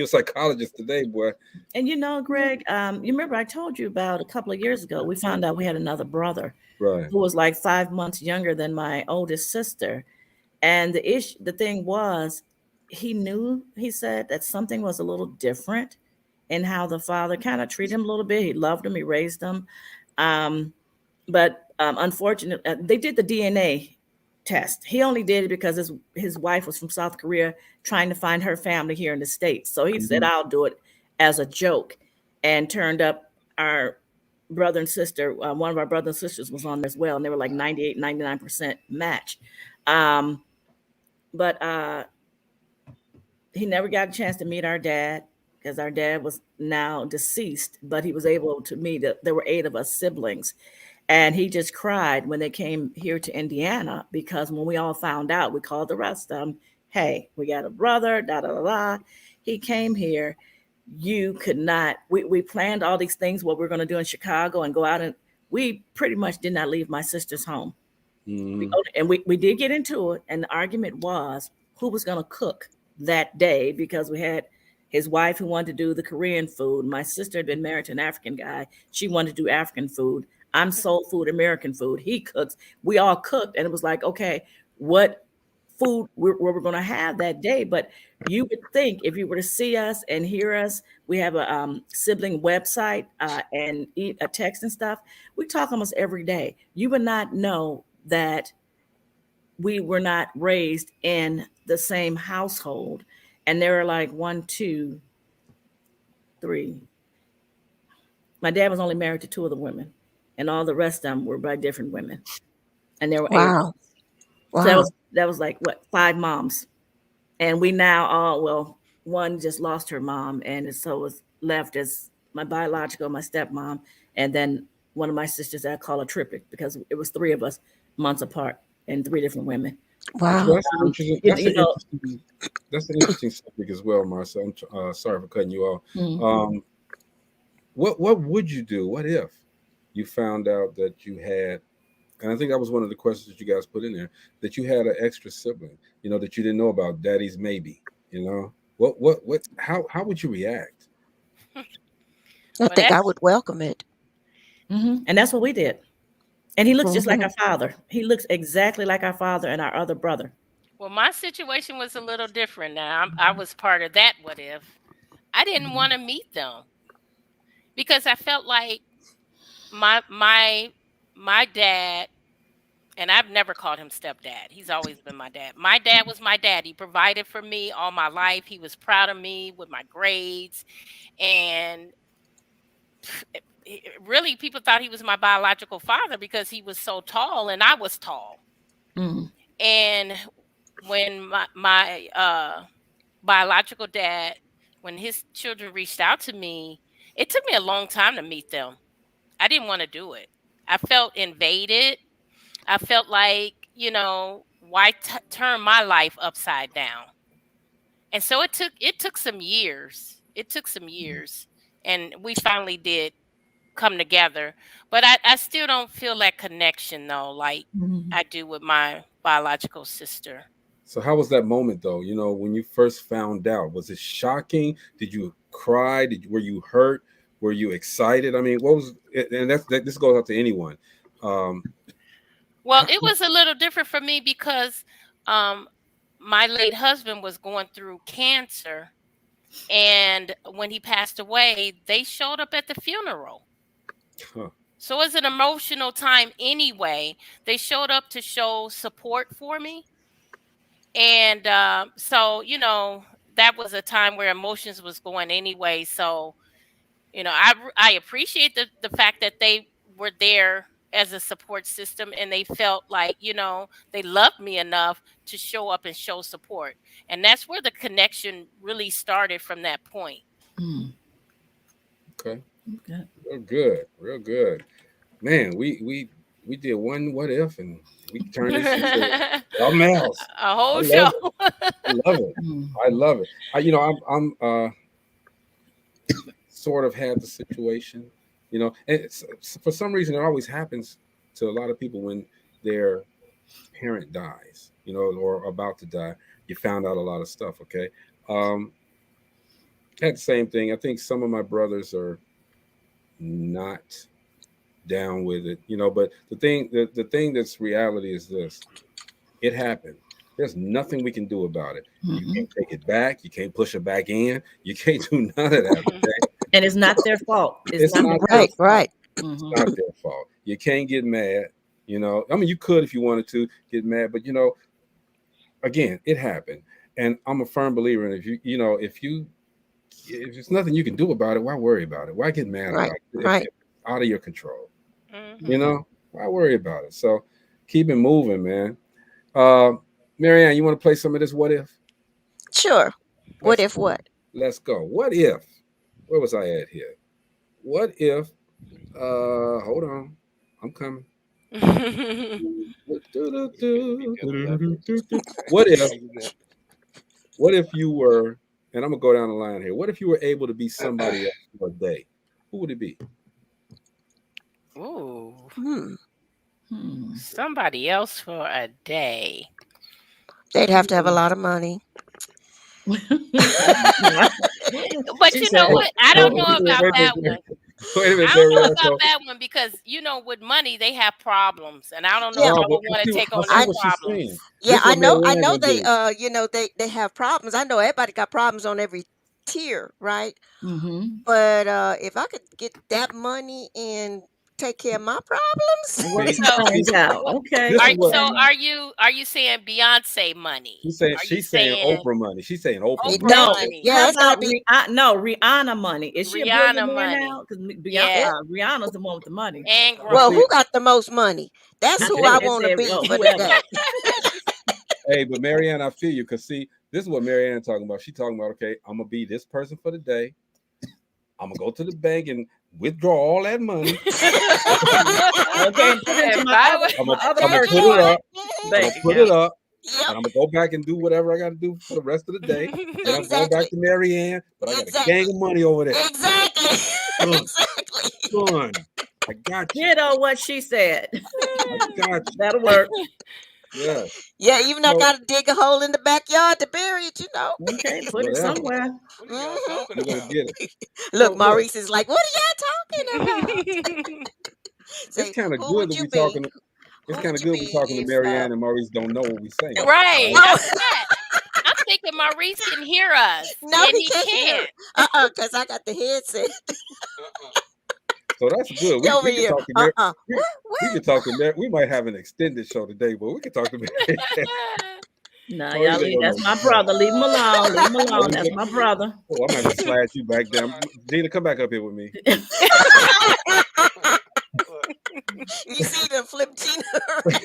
psychologist today, boy.
And Greg, you remember I told you about a couple of years ago, we found out we had another brother,
right,
who was like 5 months younger than my oldest sister. And the thing was, he knew, he said, that something was a little different in how the father kind of treated him a little bit. He loved him, he raised him. But unfortunately, they did the DNA test. He only did it because his wife was from South Korea trying to find her family here in the States. So he said, I'll do it as a joke, and turned up our brother and sister. One of our brothers and sisters was on there as well, and they were like 98, 99% match. But he never got a chance to meet our dad because our dad was now deceased, but he was able to meet. There were 8 of us siblings. And he just cried when they came here to Indiana, because when we all found out, we called the rest of them, hey, we got a brother, da da da da. He came here. You could not, we planned all these things, what we're going to do in Chicago, and go out, and we pretty much did not leave my sister's home. And we did get into it. And the argument was who was going to cook that day, because we had his wife who wanted to do the Korean food. My sister had been married to an African guy. She wanted to do African food. I'm soul food, American food. He cooks. We all cooked. And it was like, okay, what food we're going to have that day? But you would think if you were to see us and hear us, we have a sibling website and a text and stuff. We talk almost every day. You would not know that we were not raised in the same household. And there were like 1, 2, 3. My dad was only married to 2 of the women, and all the rest of them were by different women. And there were 8.
Wow.
So that was like, what, 5 moms. And we now all, well, one just lost her mom, and so was left as my biological, my stepmom, and then one of my sisters that I call a triplet, because it was 3 of us months apart and 3 different women.
Wow.
So that's an interesting subject as well, Marcia. I'm sorry for cutting you off. What would you do? What if you found out that you had, and I think that was one of the questions that you guys put in there, that you had an extra sibling, that you didn't know about, daddy's maybe, how would you react?
I think I would welcome it.
And that's what we did. And he looks just like our father. He looks exactly like our father and our other brother.
Well, my situation was a little different now. I was part of that what if. I didn't want to meet them because I felt like my dad, and I've never called him stepdad. He's always been my dad. My dad was my dad. He provided for me all my life. He was proud of me with my grades. And really, people thought he was my biological father because he was so tall and I was tall. And when my biological dad, when his children reached out to me, it took me a long time to meet them. I didn't want to do it. I felt invaded. I felt like, why turn my life upside down? And so it took some years. And we finally did come together. But I still don't feel that connection, though, like I do with my biological sister.
So how was that moment, though? When you first found out, was it shocking? Did you cry? Were you hurt? Were you excited? I mean, what was it? And this goes out to anyone.
Well, it was a little different for me because my late husband was going through cancer. And when he passed away, they showed up at the funeral. So it was an emotional time anyway. They showed up to show support for me. And so, that was a time where emotions was going anyway. So, I appreciate the fact that they were there as a support system, and they felt like, they loved me enough to show up and show support. And that's where the connection really started from that point.
Okay. Real good. Man, we did one what if, and we turned this into something else.
A whole show.
I love it. I'm sort of had the situation, and for some reason it always happens to a lot of people when their parent dies, or about to die. You found out a lot of stuff. Okay. Had the same thing. I think some of my brothers are not down with it, but the thing that's reality is this: it happened. There's nothing we can do about it. You
Mhm.
can't take it back. You can't push it back in. You can't do none of that. Okay?
And it's not their fault.
It's
not
not
their
Right,
fault.
right.
It's
Mhm.
not their fault. You can't get mad. You know, I mean, you could if you wanted to get mad, but you know, again, it happened. And I'm a firm believer in if there's nothing you can do about it, why worry about it? Why get mad
Right,
about it if
right.
it's out of your control? You
Mhm.
know, why worry about it? So keep it moving, man. Marianne, you want to play some of this what if?
Sure. What
Let's
if what?
let's go. What if? Where was I at here? What if hold on. I'm coming. What if you were, and I'm gonna go down the line here. What if you were able to be somebody else for a day? Who would it be?
Ooh,
Hmm.
Hmm.
somebody else for a day.
They'd have to have a lot of money.
But
She
you know
said,
what? I don't know
Wait
about
a
that
minute,
one.
wait a minute,
I don't know
Marianne.
about that one because with money they have problems, and I don't know
Yeah.
if
No,
I
but
would want to take on
see
their
I
what she's saying.
problems.
Yeah,
This is what
I
Marianne
know
gonna
they
do.
they have problems. I know everybody got problems on every tier, right?
mm-hmm.
But if I could get that money and take care of my problems,
Work
See,
some
So,
things out.
what
Okay.
this is
are
what
so
Okay.
are you saying Beyonce money?
she's saying.
Are you
She's saying
saying
Oprah money. She's saying Oprah money.
Oprah
No,
money?
yeah,
how
it's got to
about
be.
Rihanna money? Is she a
Rihanna
billionaire
money?
now? Because
Yeah,
Rihanna's the one with the money.
and
But
Well,
see,
who
growing.
got the most money? That's
I
who
think
I
they
want to
said,
be
oh,
for the
whoever.
day.
hey, but Marianne, I feel you because see, this is what Marianne talking about. She talking about, okay, I'm gonna be this person for the day. I'm gonna go to the bank and withdraw all that money.
Okay, and put it into
And
my
by the
other
way,
I'm
my
gonna,
other
I'm gonna
Take
put
it.
it
personal
up. I'm gonna
bank
put it
account.
up,
Yep,
and I'm gonna go back and do whatever I got to do for the rest of the day. Then I'm going back
exactly.
to Marianne, but I got a gang
Exactly.
of money over there.
Exactly.
Son,
Exactly.
son, I got you.
Ditto what she said.
I got you.
That'll work.
Yes.
Yeah, even though I
So
got to dig a hole in the backyard to bury it,
Okay, put it
whatever,
somewhere.
you're gonna get it.
Look,
So look,
Maurice is like, what are y'all talking about?
it's
Say,
kind of
who
good
would
that
you
we
be?
talking. It's
Who
kind
would
of
you
good we
be
talking to
if
Marianne and Maurice don't know what we saying.
right.
Right?
oh
That's what I'm thinking. Maurice can hear us,
no,
and
he
he
can't hear
can't.
it. Because I got the headset
So that's good.
over
We can
here.
talk to Mary. We, we
What?
can talk to Mary. We might have an extended show today, but we can talk to Mary.
Nah,
Maurice
y'all
ain't
leave.
gonna
That's
know
my
crap.
brother. Leave him alone. Leave him
Oh,
alone. That's my brother.
oh, I'm gonna have to slide you back down. Gina, come back up here with me.
You see them flip Gina around.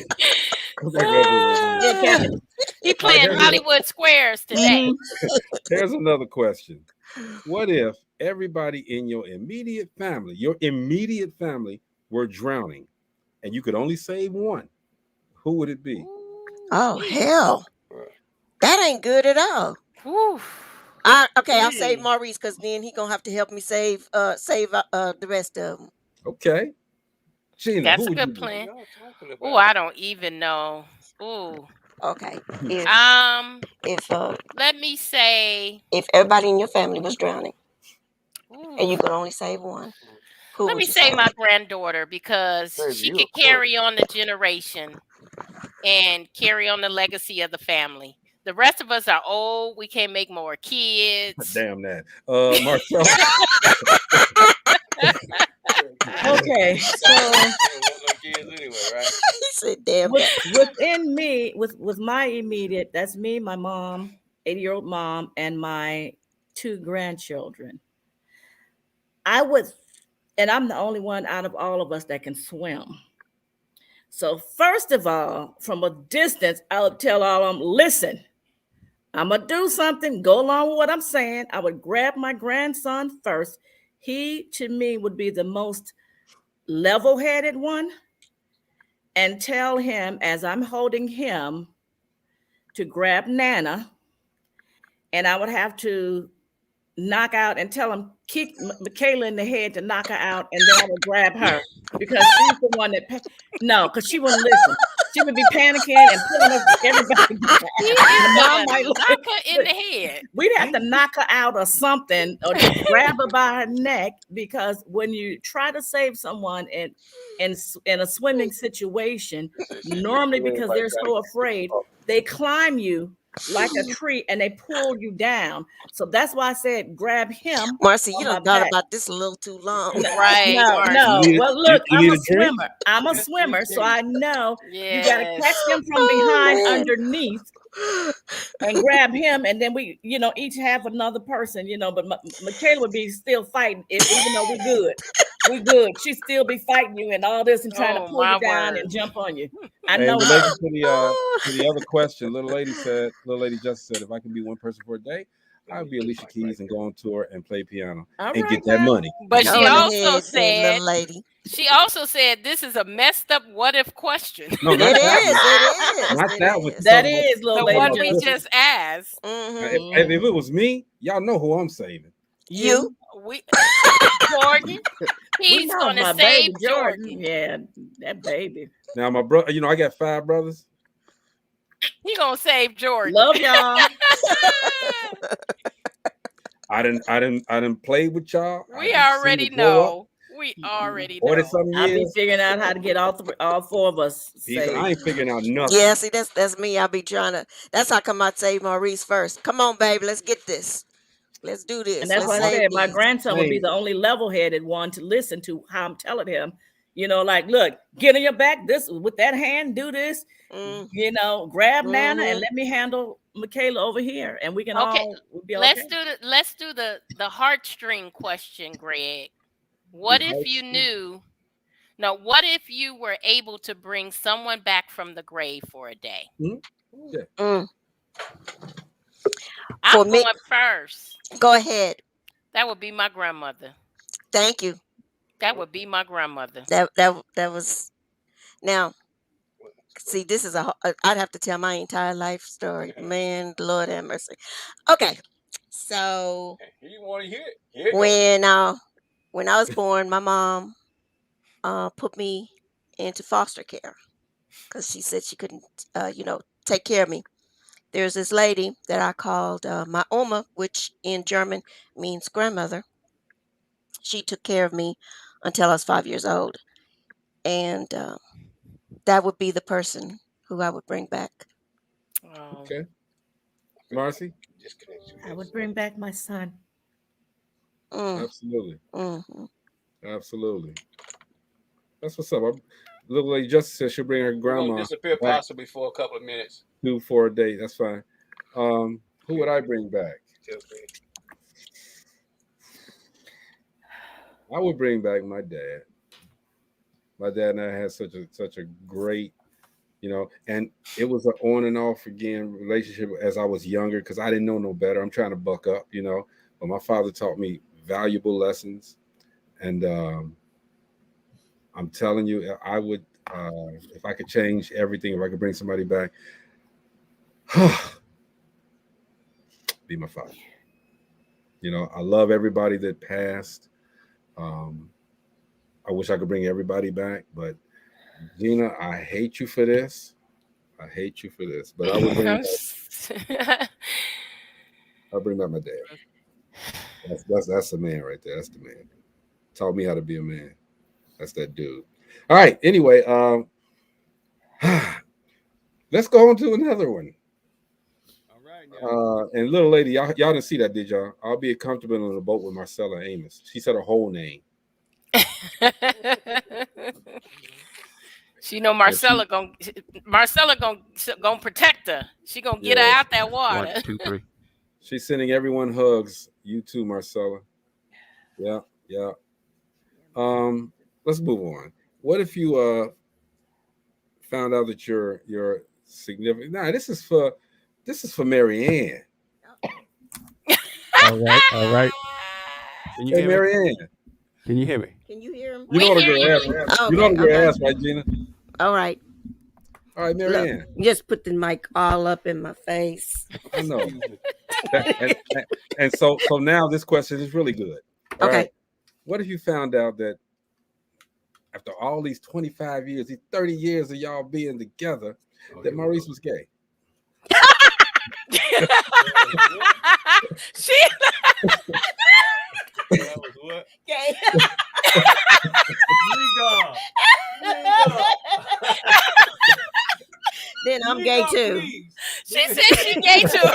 Come back up here with me.
Yeah, Captain.
He
All right,
playing Hollywood Squares today.
here's another question. What if everybody in your immediate family were drowning and you could only save one? Who would it be?
Oh, hell. That ain't good at all.
Whew.
I'll save Maurice because then he gonna have to help me save the rest of them.
Okay. Gina,
That's
who
a
would you
good
be?
plan. Oh, I don't even know. Ooh.
Okay. If
Let me say.
if everybody in your family was drowning and you
Ooh.
could only save one, who
Let
would
me
you
say
save?
my granddaughter because she could carry on the generation and carry on the legacy of the family. The rest of us are old. We can't make more kids.
Damn that. Marcel.
Okay, so
He said, "Damn that."
within me, with my immediate, that's me, my mom, 80-year-old mom, and my 2 grandchildren. I would, and I'm the only one out of all of us that can swim. So first of all, from a distance, I would tell all of them, listen, I'm gonna do something, go along with what I'm saying. I would grab my grandson first. He, to me, would be the most level-headed one, and tell him as I'm holding him to grab Nana, and I would have to knock out and tell him kick Michaela in the head to knock her out, and then I would grab her because she's the one that no, because she wouldn't listen. She would be panicking and pulling everybody back.
He is
Mom
gonna
might
knock her in the head.
We'd have to knock her out or something, or just grab her by her neck, because when you try to save someone in a swimming situation, normally because they're so afraid, they climb you like a tree and they pull you down. So that's why I said grab him
Marcy, you
on
done
my
thought
back.
about this a little too long.
Right,
No,
Marcy.
no.
You need
Well, look,
you
I'm
need
a
a drink?
swimmer. I'm a swimmer, so I know you got to
Yes.
catch them from
Oh,
behind,
man.
underneath, and grab him, and then we, each have another person, But Michaela would be still fighting, even though we good. She'd still be fighting you and all this and trying to
Oh,
pull
my
you down
word.
and jump on you. I
And
know
related
her.
to the other question, little lady just said, if I can be one person for a day, I would be Alicia Keys and go on tour and play piano
All
and
right
get that
now.
money.
But
Go
she
on
also
ahead, then,
said,
little lady.
this is a messed up what if question.
No,
It
not that
is.
one.
It is.
Not
It
that one.
is.
That
Talking about,
is, little
The
talking
lady.
one
about
we
this.
just asked.
If it was me, y'all know who I'm saving.
You.
We Jordan.
We
He's
know
gonna
my
save
baby Jordan.
Jordan.
Yeah, that baby.
Now my brother, I got 5 brothers.
He gonna save Jordan.
Love y'all.
I didn't play with y'all.
We
I done seen
already
it grow up.
know. We already
40
know.
something
I'll be
years.
figuring out how to get all 4 of us saved.
I ain't figuring out nothing.
Yeah, see, that's me. I'll be trying to. That's how come I save Maurice first. Come on, baby, let's get this. Let's do this.
And that's
Let's
what I
save
said. My
these.
grandson would be the only level-headed one to listen to how I'm telling him. Like, look, get on your back. This with that hand, do this.
Mm.
Grab Nana and
Mhm.
let me handle Michaela over here, and we can
Okay,
all we'll be okay.
let's do the heartstring question, Greg. What if you knew? No, what if you were able to bring someone back from the grave for a day?
Yeah.
Mm.
I'm
For me,
going first.
go ahead.
That would be my grandmother.
Thank you.
That would be my grandmother.
That was now. See, this is I'd have to tell my entire life story. Man, Lord have mercy. Okay, so
You want to hear it? Here it goes.
when I was born, my mom put me into foster care because she said she couldn't, take care of me. There's this lady that I called my Oma, which in German means grandmother. She took care of me until I was 5 years old, and that would be the person who I would bring back.
Okay. Marcy?
I would bring back my son.
Absolutely.
Mm-hmm.
Absolutely. That's what's up. Little lady Justice said she'll bring her grandma
Disappear
back
possibly for a couple of minutes.
for a day. That's fine. Who would I bring back? I would bring back my dad. My dad and I had such a great, and it was an on and off again relationship as I was younger because I didn't know no better. I'm trying to buck up, but my father taught me valuable lessons, and I'm telling you, I would, if I could change everything, if I could bring somebody back, be my father. I love everybody that passed. I wish I could bring everybody back, but Gina, I hate you for this. I hate you for this, but I would bring I'll bring back my dad. That's the man right there. That's the man. Taught me how to be a man. That's that dude. All right. Anyway, let's go on to another one.
All right. Now.
And little lady, y'all didn't see that, did y'all? I'll be comfortable on the boat with Marcella Amos. She said her whole name.
She know Marcella gonna protect her. She gonna get her out that water.
1, 2, 3.
She's sending everyone hugs. You too, Marcella. Yeah. Let's move on. What if you found out that you're significant? Nah, this is for Mary Ann.
All right. Can you
Hey,
hear me?
Mary Ann.
Can you hear me?
Can you hear him?
You know what a
hear
girl
you.
asked, right?
Okay,
You know what a girl
okay.
asked, right, Gina?
All right.
All right, Mary
Look,
Ann.
just put the mic all up in my face.
I know. and so now this question is really good. All
Okay.
right. What if you found out that after all these 25 years, these 30 years of y'all being together, that Maurice was gay?
She
That was what?
Okay.
Legal.
Then I'm gay too.
She said she gay too.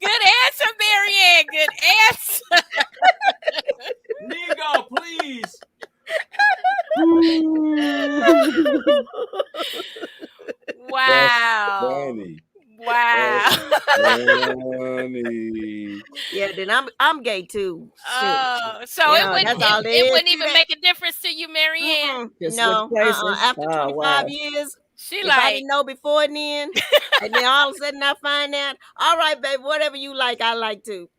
Good answer, Marianne. Good answer.
Nigo, please.
Wow.
Funny.
Wow.
Funny.
Yeah, then I'm gay too. Shoot.
So
Yeah, that's all
it
there is
wouldn't
to
even
that.
make a difference to you, Marianne.
Just
No,
switch places.
After
Oh,
25
wow.
years,
She
if I
like,
didn't know before then, and then all of a sudden I find out, all right, babe, whatever you like, I like too.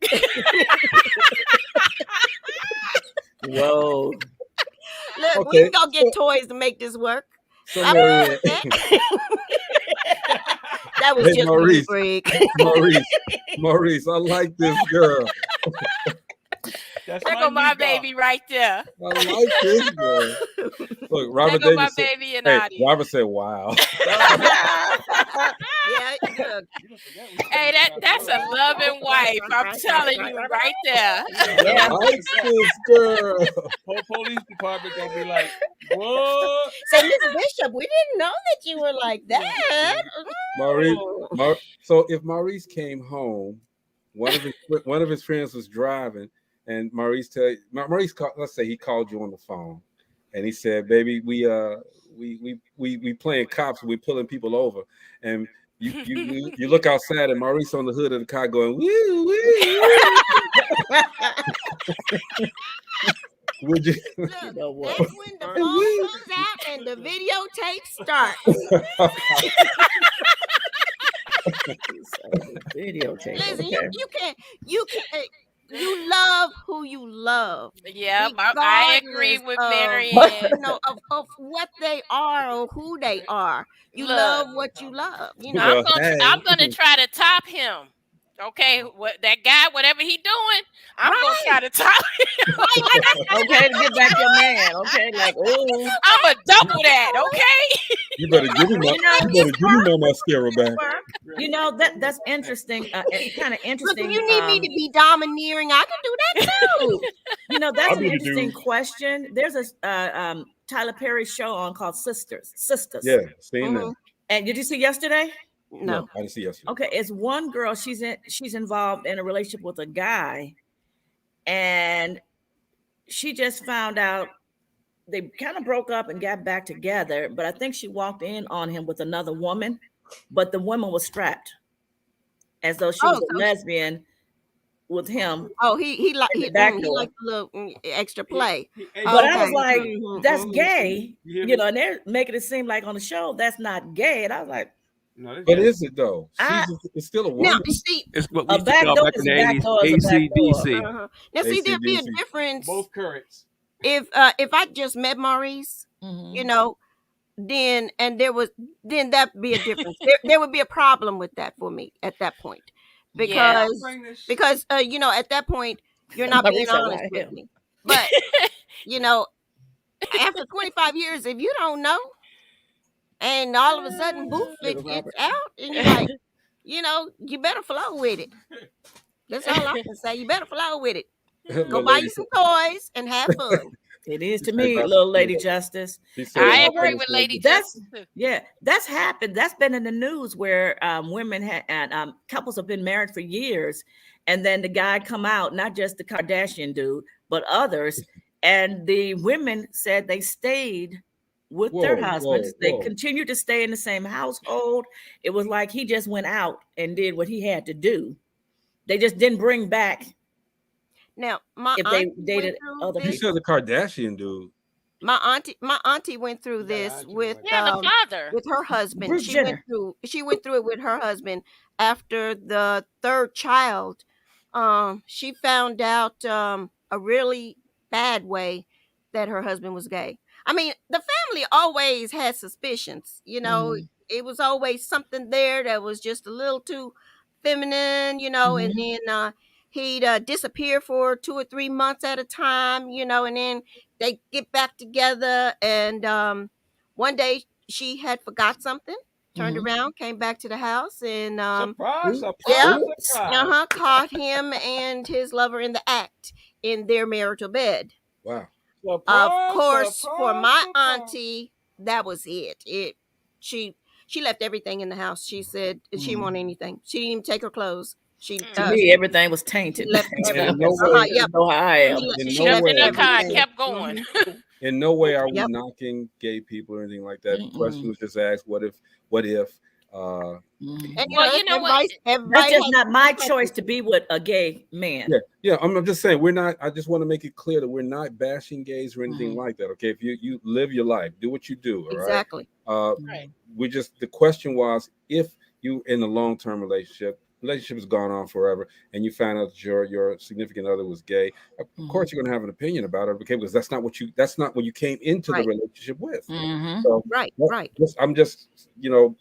Whoa.
Look, we
Okay.
can go get toys to make this work.
So
I'm cool
Marianne,
with that. That was
hey
just for you,
Maurice,
Greg.
Maurice, I like this girl.
That's
there go my
Nigo.
baby right there.
I like this girl. Look,
There
Robert
go my
Davis said,
baby in
hey,
audience.
Robert said, wow.
Yeah, look.
Hey, that's a loving wife. I'm telling you right there.
Yeah.
I like this girl.
Whole police department gonna be like, what?
Say, Miss Bishop, we didn't know that you were like that.
Maurice,
Mm.
so if Maurice came home, one of his friends was driving, and Maurice called, let's say he called you on the phone, and he said, "Baby, we playing cops, we're pulling people over," and you look outside, and Maurice on the hood of the car going, "Woo, woo, woo." Would you?
Look,
You know what?
that's when the phone comes out and the videotape starts.
Videotape.
Listen,
Okay.
you love who you love.
Yeah, I agree
Regardless
with
of,
Marianne.
of what they are or who they are. You
Look,
love what you love. You know.
Well,
I'm gonna
hey.
try to top him. Okay, what that guy, whatever he doing, I'm gonna try to top him.
Okay, to get back your man. Okay, like, oh,
I'm gonna double that. Okay.
You better give me my mascara back.
you know that's interesting. Kind of
Look,
interesting.
if you need me to be domineering, I can do that too.
You know, that's
I'll
an
be the
interesting
dude.
question. There's a Tyler Perry show on called Sisters.
Yeah, seen that.
Mhm.
And did you see yesterday?
No.
I didn't see yesterday.
Okay, it's one girl. She's involved in a relationship with a guy, and she just found out they kind of broke up and got back together. But I think she walked in on him with another woman, but the woman was strapped, as though she was a lesbian with him.
He like
In the
he
back
he
door.
likes a little extra play.
But I
Okay.
was like,
Mhm,
that's
mhm.
gay,
You hear
you
me?
know, and they're making it seem like on the show that's not gay. And I was like,
No, this
But
guy-
is it though?
I-
It's still a
Now,
woman.
you see,
It's what we
a
used to
back
call
door
back
is
in
a
the
back
80s,
door is a back door.
ACDC.
now see, there'd be a
AC/DC.
difference
both currents.
if I just met Maurice,
Mhm.
you know, then that'd be a difference. There would be a problem with that for me at that point,
Yeah.
because you know, at that point you're not being
Maurice said,
honest
"Why
with
him?"
me. But you know, after 25 years, if you don't know, and all of a sudden, boof,
Little
it's
Robert.
out, and you're like, you know, you better flow with it. That's all I can say. You better flow with it. Go
Little
buy
lady
you some
said-
toys and have fun.
It is to
She
me,
said,
little Lady Justice.
She said,
I
"My
agree
friend
with
said
Lady
that."
That's-
Justice too.
Yeah, that's happened. That's been in the news where women and couples have been married for years, and then the guy come out, not just the Kardashian dude, but others, and the women said they stayed with their
Whoa,
husbands.
whoa,
They
whoa.
continued to stay in the same household. It was like he just went out and did what he had to do. They just didn't bring back
Now, my
if they
auntie
dated
went through
other
You
this.
said the Kardashian dude.
My auntie went through
You got an
this
auntie
with
like
Yeah, the father.
her husband.
Bruce Jenner.
She went through it with her husband after the third child. She found out a really bad way that her husband was gay. I mean, the family always had suspicions. You know, it was always something there that was just a little too feminine. You know, and then he'd disappear for 2 or 3 months at a time. You know, and then they get back together. And one day she had forgot something. Turned around, came back to the house, and
Surprise, surprise,
yeah.
surprise.
Caught him and his lover in the act in their marital bed.
Wow.
Of course, for my
surprise.
auntie, that was it. She she left everything in the house. She said she didn't want anything. She didn't even take her clothes. She
To me, everything was tainted.
left
And
everything.
in no way,
Yep.
know how I am.
in
She
no
left
way,
Jumped in the car and
everything.
kept going.
in no way are we
Yep.
knocking gay people or anything like that. The
Mm-mm.
question was just asked, what if?
Mhm.
And
Well, you know what?
That's
everybody
just
has
not my
perspective.
choice to be with a gay man.
Yeah. I'm just saying we're not. I just want to make it clear that we're not bashing gays or anything like that. Okay, if you live your life, do what you do. All right.
Exactly.
Right.
We just the question was if you in a long-term relationship has gone on forever and you find out that your significant other was gay, of course you're going to have an opinion about it, okay, because that's not what you came into the
Right.
relationship with.
Mhm.
So
Right.
I'm just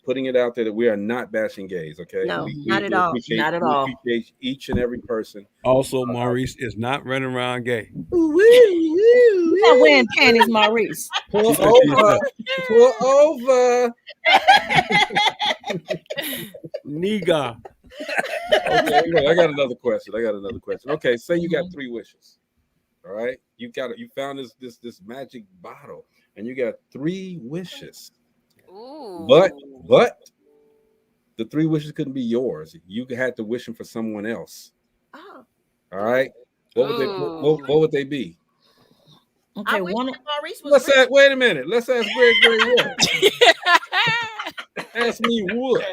putting it out there that we are not bashing gays, okay?
No,
we,
not
we,
at
we
all.
appreciate,
Not at
we
all.
appreciate each and every person.
Also, Maurice is not running around gay.
You're not wearing panties, Maurice.
Pull
She said she is
over.
not.
Pull over.
Nigga.
Okay, look, I got another question. Okay, say you got 3 wishes. All right, you found this magic bottle, and you got 3 wishes.
Ooh.
But the 3 wishes couldn't be yours. You had to wish them for someone else.
Oh,
All right, what would they be?
Okay,
I wish
one.
that Maurice was rich.
Wait a minute. Let's ask Greg what. Ask me what.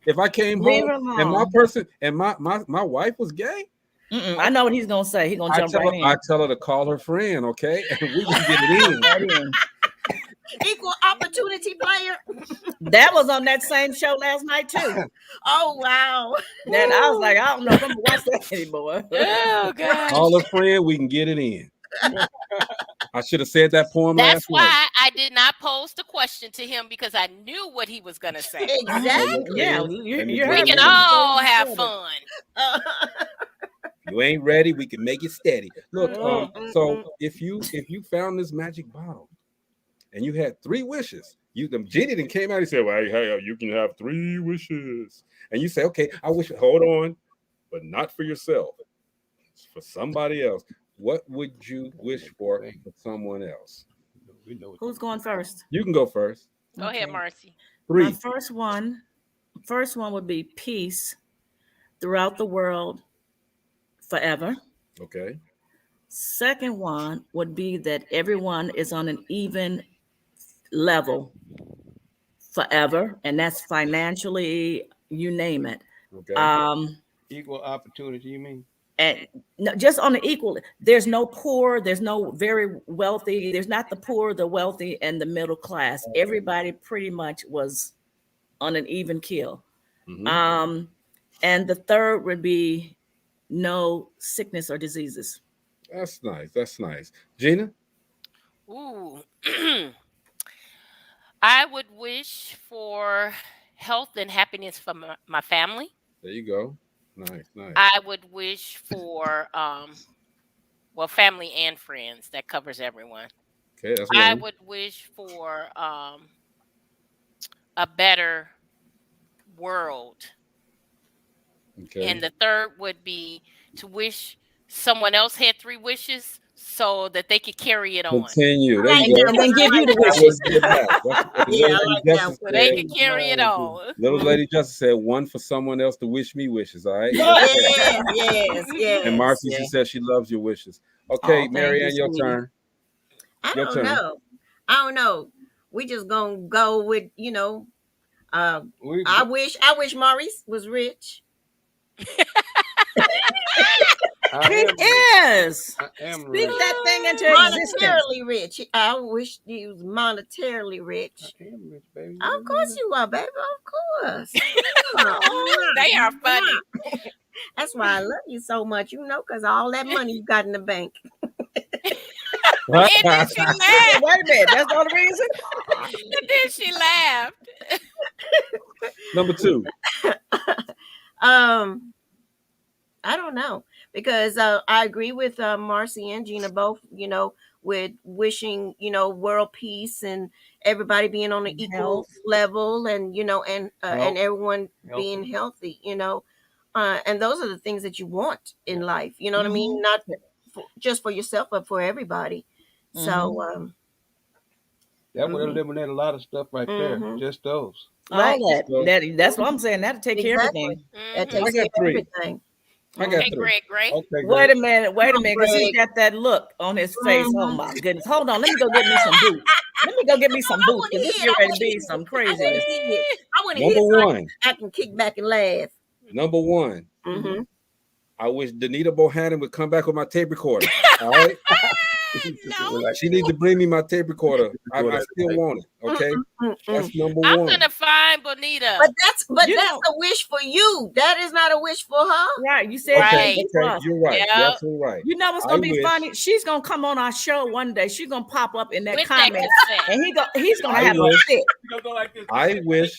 If I came
Leave
home
it
and my
alone.
person and my wife was gay,
I know what he's gonna say. He's gonna jump right in.
I tell her to call her friend, okay, and we can get it in.
Right in.
Equal opportunity player.
That was on that same show last night too.
Oh wow.
That I was like, I don't know if I'm gonna watch that anymore.
Oh gosh.
Call her friend, we can get it in. I should have said that poem
That's
last night.
why I did not pose the question to him because I knew what he was gonna say.
Exactly.
Yeah,
Let me
you
get
We
heard
it
can
in.
all have fun.
If you ain't ready, we can make it steady. Look,
Mm-mm.
so if you found this magic bottle and you had 3 wishes, the genie then came out and said, well, hey, you can have 3 wishes. And you say, okay, I wish, hold on, but not for yourself. It's for somebody else. What would you wish for someone else?
Who's going first?
You can go first.
Go ahead, Marcy.
3.
My first one would be peace throughout the world forever.
Okay.
Second one would be that everyone is on an even level forever, and that's financially, you name it.
Okay.
Equal opportunity, you mean?
And just on the equal, there's no poor, there's no very wealthy, there's not the poor, the wealthy, and the middle class. Everybody pretty much was on an even keel.
Mhm.
And the third would be no sickness or diseases.
That's nice. Gina?
Ooh. I would wish for health and happiness for my family.
There you go. Nice.
I would wish for family and friends. That covers everyone.
Okay, that's
I
one.
would wish for a better world.
Okay.
And the third would be to wish someone else had 3 wishes so that they could carry it on.
Continue. There
like
you go.
that one.
And give you the
That
wishes.
was good math.
Yeah, I like that one.
So they could carry it on.
Little lady Justice said one for someone else to wish me wishes. All right.
Yes.
And Marcy, she says she loves your wishes. Okay,
thank
Marianne,
you,
your
sweetie.
turn.
I
Your
don't
turn.
know. We just gonna go with I wish Maurice was rich.
He is.
I am
Speak
rich.
that thing into existence.
Monetarily rich. I wish he was monetarily rich.
I am rich, baby.
Of course you are, baby. Of course.
They are funny.
That's why I love you so much, because all that money you got in the bank.
And then she laughed.
Wait a minute. That's the only reason.
And then she laughed.
Number 2.
I don't know, because I agree with Marcy and Gina both, with wishing, world peace and everybody being on an equal
Health.
level, and and everyone being healthy, and those are the things that you want in life. You know what I mean? Not just for yourself, but for everybody. So
That would eliminate a lot of stuff right there.
Mhm.
Just those.
Right.
All that's what I'm saying. That'll take care of everything.
That
Mhm.
takes
I
care
got
of
three.
everything.
I got
Okay,
three.
Greg, Gray.
Okay,
Wait
great.
a minute, because he's got that look on his face. Oh my goodness. Hold on. Let me go get me some boots. Let me go get me some boots because this get ready to be some craziness.
I want to
Number
hear it.
one.
I can kick back and laugh.
Number one.
Mm-hmm.
I wish Danita Bohannon would come back with my tape recorder. All right.
No.
She needs to bring me my tape recorder. I still want it. Okay. That's number
I'm
one.
gonna find Bonita.
But that's
You
that's
know-
a wish for you. That is not a wish for her.
Right. You said
Right.
Okay, you're right.
Yep.
You're absolutely right.
You know what's
I
gonna be
wish-
funny? She's gonna come on our show one day. She's gonna pop up in that
With that
comment,
cassette.
and he's gonna
I
have a
wish-
fit.
You gonna go like this.
I wish.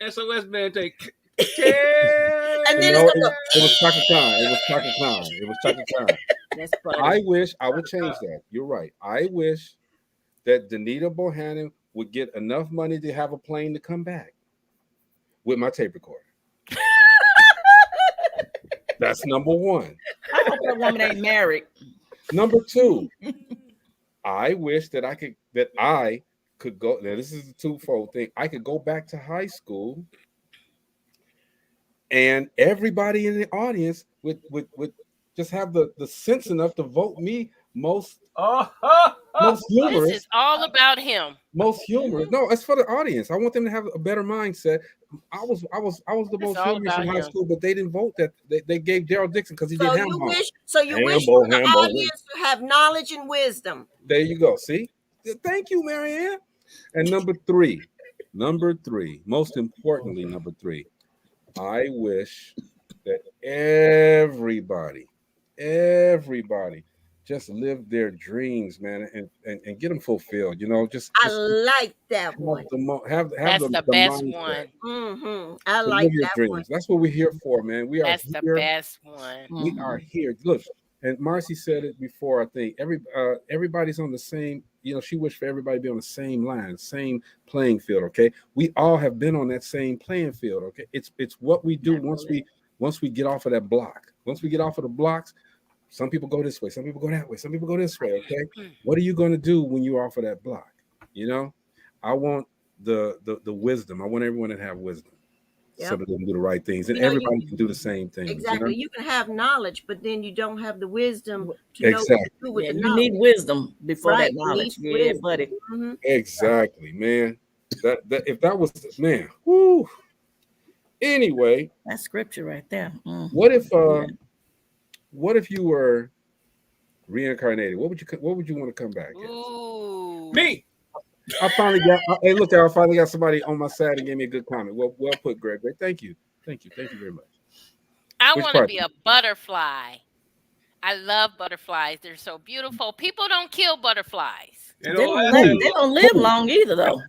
SOS man take.
And then
No,
it's gonna
it was Chaka Khan. It was Chaka Khan. It was Chaka Khan.
That's funny.
I wish I would change that. You're right. I wish that Danita Bohannon would get enough money to have a plane to come back with my tape recorder. That's number one.
I hope that woman ain't married.
Number two, I wish that I could go. Now, this is a twofold thing. I could go back to high school, and everybody in the audience would just have the sense enough to vote me most
This
humorous.
is all about him.
Most humorous. No, it's for the audience. I want them to have a better mindset. I was the most
all
humorous in
about
high
him.
school, but they didn't vote that. They gave Daryl Dixon because he
so
did
you
Hambo.
wish for
Hambo,
the
Hambo.
audience to have knowledge and wisdom.
There you go. See? Thank you, Marianne. And number three, most importantly, number three, I wish that everybody just live their dreams, man, and get them fulfilled. You know, just
I like that one.
have
That's the best
mindset
one.
Mm-hmm. I
to
like
live your
that
dreams.
one.
That's what we're here for, man. We are
That's the
here.
best one.
We are here. Look, and Marcy said it before. I think everybody's on the same. You know, she wished for everybody to be on the same line, same playing field. Okay, we all have been on that same playing field. Okay, it's what we do once we get off of that block. Once we get off of the blocks, some people go this way, some people go that way, some people go this way. Okay, what are you going to do when you're off of that block? You know, I want the wisdom. I want everyone to have wisdom. So that they can do the right things, and everybody can do the same things.
Exactly. You can have knowledge, but then you don't have the wisdom to know what
Exactly.
to do with the
You
knowledge.
need wisdom before
Right,
that
you
knowledge.
need
Yeah,
wisdom.
buddy.
Mhm.
Exactly, man. That if that was man, whoo. Anyway,
That's scripture right there. Mhm.
what if you were reincarnated? What would you want to come back as?
Ooh.
Me.
I finally got. Hey, look, I finally got somebody on my side and gave me a good comment. Well put, Greg. Thank you very much.
I
Which
want to
part?
be a butterfly. I love butterflies. They're so beautiful. People don't kill butterflies.
They
They
don't
don't live long either, though.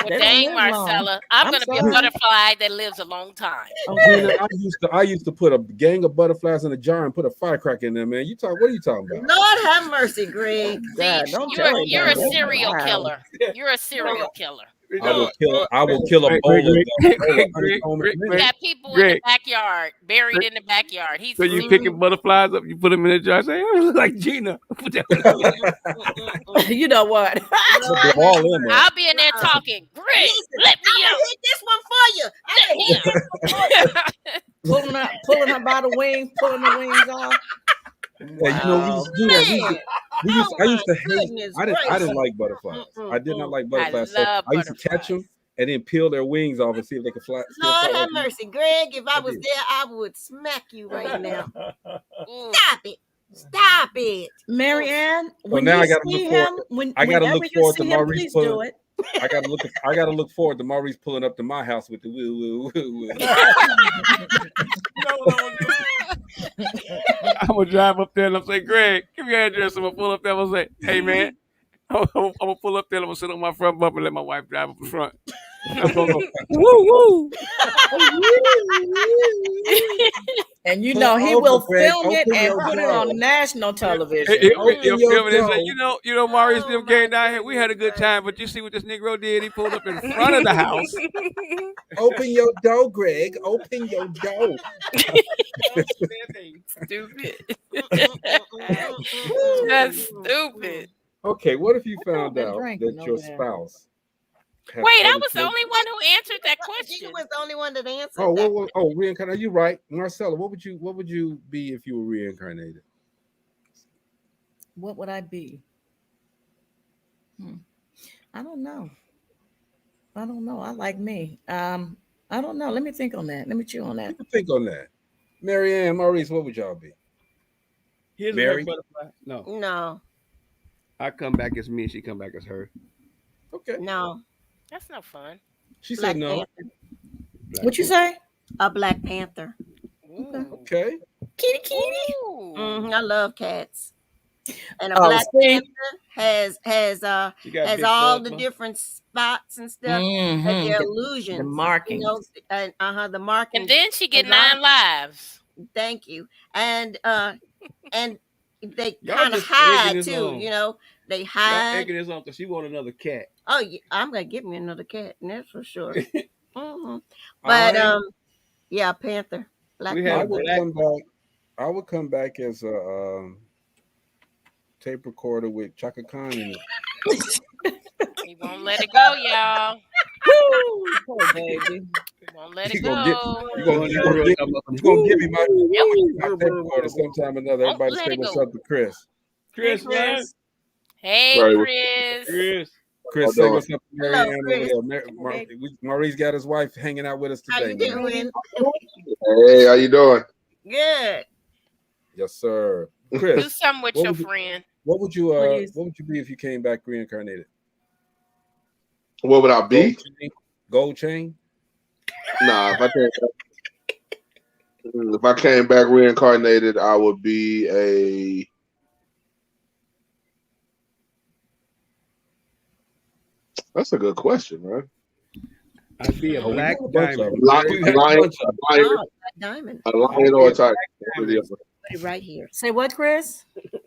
Well,
They don't
dang,
live long.
Marcella, I'm going to be a
sorry.
butterfly that lives a long time.
Gina, I used to put a gang of butterflies in a jar and put a firecracker in there, man. What are you talking about?
Lord have mercy, Greg.
God,
See,
don't tell
you're a
anybody.
serial
Wow.
killer. You're a serial killer.
I will kill a bowl
Greg,
You got people in the backyard, buried in the backyard. He's
So you picking butterflies up, you put them in a jar. Say, I look like Gina. Put that
You know what?
I'll be in there talking. Greg, let me
I'm
out.
gonna hit this one for you.
pulling her by the wing, pulling the wings off.
Yeah, you know, we used to do that. I used to hate.
goodness
I didn't
gracious.
like butterflies. I did not like butterflies.
I love
I used to catch them and then peel their wings off and see if they could fly.
Lord have mercy, Greg. If I was there, I would smack you right now.
Ooh.
Stop it. Stop it.
Marianne,
Well, now I gotta look forward. I gotta look forward to Maurice
please do
pulling.
it.
I gotta look forward to Maurice pulling up to my house with the woo woo woo woo.
I'm gonna drive up there and I'm say, Greg, give me your address. I'm gonna pull up there. I'm gonna say, hey man, I'm gonna pull up there. I'm gonna sit on my front bumper and let my wife drive up the front. I'm gonna go, woo woo.
And you know he
Open,
will
Greg,
film it
open
and
your
put it
door.
on national television.
He'll
Open
film
your
it and say,
door.
you know, Maurice them came down here. We had a good time, but you see what this Negro did? He pulled up in front of the house.
Open your door, Greg. Open your door.
Stupid. That's stupid.
Okay, what if you
What y'all
found
been
out
drinking
that your
over there?
spouse has
Wait, I
other
was the only
children?
one who answered that
You
question.
was the only one that answered
Oh,
that.
reincarnate. You're right, Marcella. What would you be if you were reincarnated?
What would I be? Hmm. I don't know. I don't know. I like me. I don't know. Let me think on that. Let me chew on
You
that.
can think on that. Marianne, Maurice, what would y'all be?
Here's a red
Mary?
butterfly. No,
No,
I come back as me, she come back as her.
Okay.
no,
That's no fun.
She said
Black
no.
Panther.
Black
What you
Panther.
say?
A Black Panther.
Okay.
Ooh.
Okay.
Kitty, kitty.
Ooh.
I love cats. And a
Oh,
Black
see.
Panther
She got
has
big
all the
phlegma.
different spots and stuff, but
Mm-hmm.
they're
The
illusions.
markings.
And the
And
markings.
then she get
As long
9 lives.
Thank you. And they
Y'all
kind of
just egging
hide
this
too.
on.
They
Y'all
hide.
egging this on because she want another cat.
Oh, yeah, I'm gonna get me another cat, and that's for sure. hmm But
I
yeah, Panther, Black
We had
I
a
Panther.
would
black.
come back. I would come back as a tape recorder with Chaka Khan in it.
He won't let it go, y'all.
Woo! Poor baby.
He won't let
You
it
gonna get
go.
you
Going
gonna you
that
gonna
girl
get
talking about
you gonna give me my
Yep.
my tape recorder sometime or another.
Won't
Everybody
let
say
it
what's
go.
up to Chris.
Hey,
Chris, man.
Chris.
Hey,
Right.
Chris.
Chris.
Chris,
Y'all
say
doing?
what's up to
Hello,
Marianne over
Chris.
there.
Hey,
Maurice got his wife hanging out with us
How
today,
you
man.
doing?
Hey, how you doing?
Good.
Yes, sir.
Do
Chris,
something with
what
your
would you
friend.
please.
what would you be if you came back reincarnated?
What would I be?
Gold chain?
Nah, if I came back reincarnated, I would be a. That's a good question, man.
I'd be a
Oh, we
black
got a bunch of
diamond.
them.
Lion,
You
a
have a
lion,
bunch of them.
a lion,
Oh, Black Diamond.
a
I'd
lion
be
or
a
a tiger.
black
One or the
diamond.
other.
Put it right here.
Say what, Chris?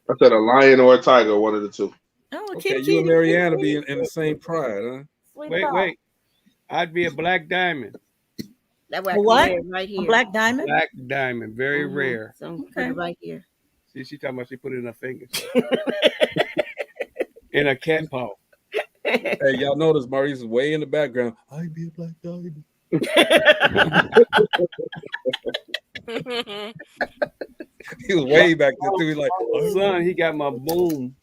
I said a lion or a tiger, one of the two.
Oh,
Okay,
kitty,
you and
kitty.
Marianne will be in the same pride, huh?
Sweet
Wait,
dog.
wait. I'd be a black diamond.
That way I
A
can
what?
wear it right
A
here.
black diamond?
Black diamond. Very
Mhm.
rare.
So put
Okay.
it right here.
See, she talking about she put it in her fingers. In a cat paw.
Hey, y'all notice Maurice is way in the background. I'd be a black diamond. He was way back there too. He's like,
Son, he got my boom.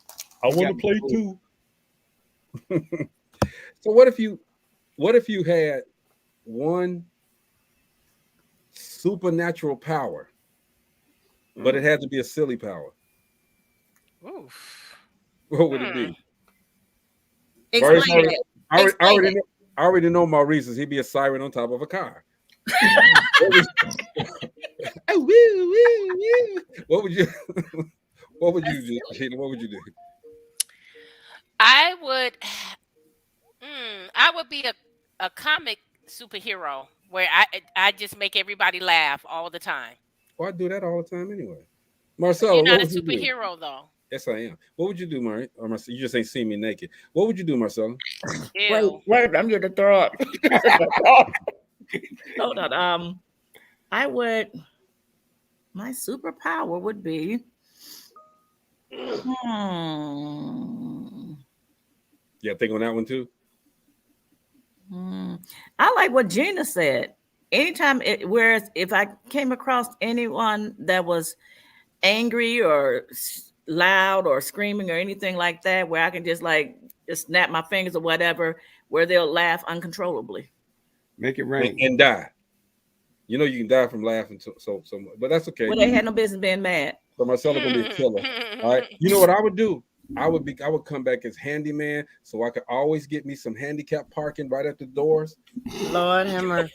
I want to play too. So what if you had one supernatural power, but it had to be a silly power?
Oof.
What would it be?
Explain
Maurice
it.
I
Explain it.
already know Maurice's. He'd be a siren on top of a car. Oh, woo, woo, woo. What would you what would you do, Sheila? What would you do?
I would I would be a comic superhero where I just make everybody laugh all the time.
Well, I do that all the time anyway.
But
Marcella,
you're
what
not a
would you do?
superhero though.
Yes, I am. What would you do, Mari? Or Marcella? You just ain't seen me naked. What would you do, Marcella?
Wait,
Ew.
wait, I'm going to throw up. Hold on. I would, my superpower would be,
Yeah, think on that one too.
I like what Gina said. Anytime, whereas if I came across anyone that was angry or loud or screaming or anything like that, where I can just snap my fingers or whatever, where they'll laugh uncontrollably.
Make it rain.
And die. You know you can die from laughing so much, but that's okay.
Well, they had no business being mad.
So Marcella gonna be a killer. All right. You know what I would do? I would come back as handyman so I could always get me some handicap parking right at the doors.
Lord have mercy.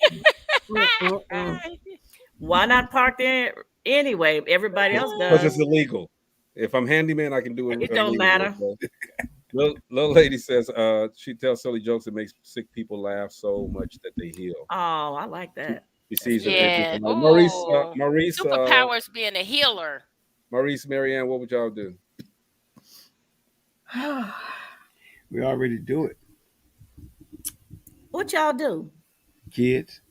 Why not park there anyway? Everybody else
Because it's
does.
illegal. If I'm handyman, I can do it.
It don't
illegally,
matter.
okay? Little lady says she tells silly jokes that makes sick people laugh so much that they heal.
Oh, I like that.
She sees it.
Yeah.
Maurice,
Superpowers being a healer.
Maurice, Marianne, what would y'all do?
We already do it.
What y'all do?
Kids.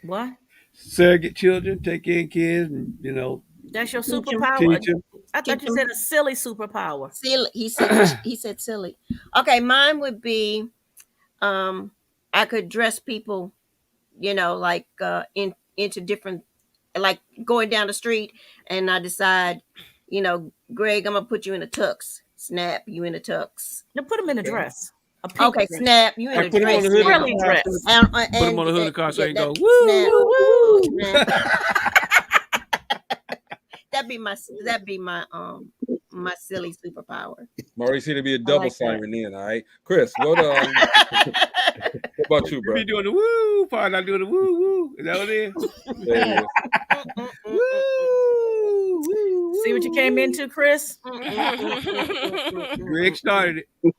What?
Surrogate children, take in kids, and
That's your
Teach 'em.
superpower.
teach them.
I thought you said a silly superpower.
Silly. He said silly. Okay, mine would be I could dress people, like into different, like going down the street and I decide, Greg, I'm gonna put you in a tux. Snap, you in a tux.
Now put him in a dress. A pink
Okay,
dress.
snap, you in
Hey,
a
put him on
dress.
the hood of
Really
the car.
dress.
Put him on the hood of the car so he can go,
Snap,
woo!
snap. That'd be my my silly superpower.
Maurice, to be a double
like that.
siren then, all right? Chris, what about you,
You
bro?
be doing the woo part, not doing the woo woo. Is that what it is?
There it is.
Woo!
See what you came into, Chris?
Greg started it.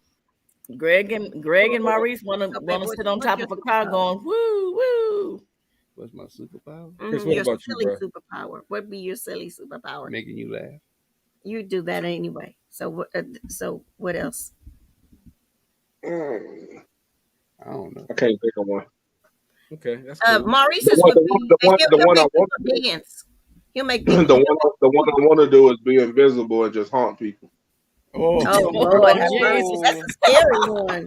Greg and Maurice want to sit on top of a car going woo woo.
What's my superpower?
Chris, what
Your
about you,
silly
bro?
superpower. What'd be your silly superpower?
Making you laugh.
You do that anyway. So what else?
I don't know.
I can't think of one.
Okay, that's cool.
Maurice's
The
would
one-
be
the one I
he'll
want
make people dance. He'll make
The
people
one I want to do is be invisible and just haunt people.
Oh,
Oh Lord, have mercy.
Oh.
That's a scary one.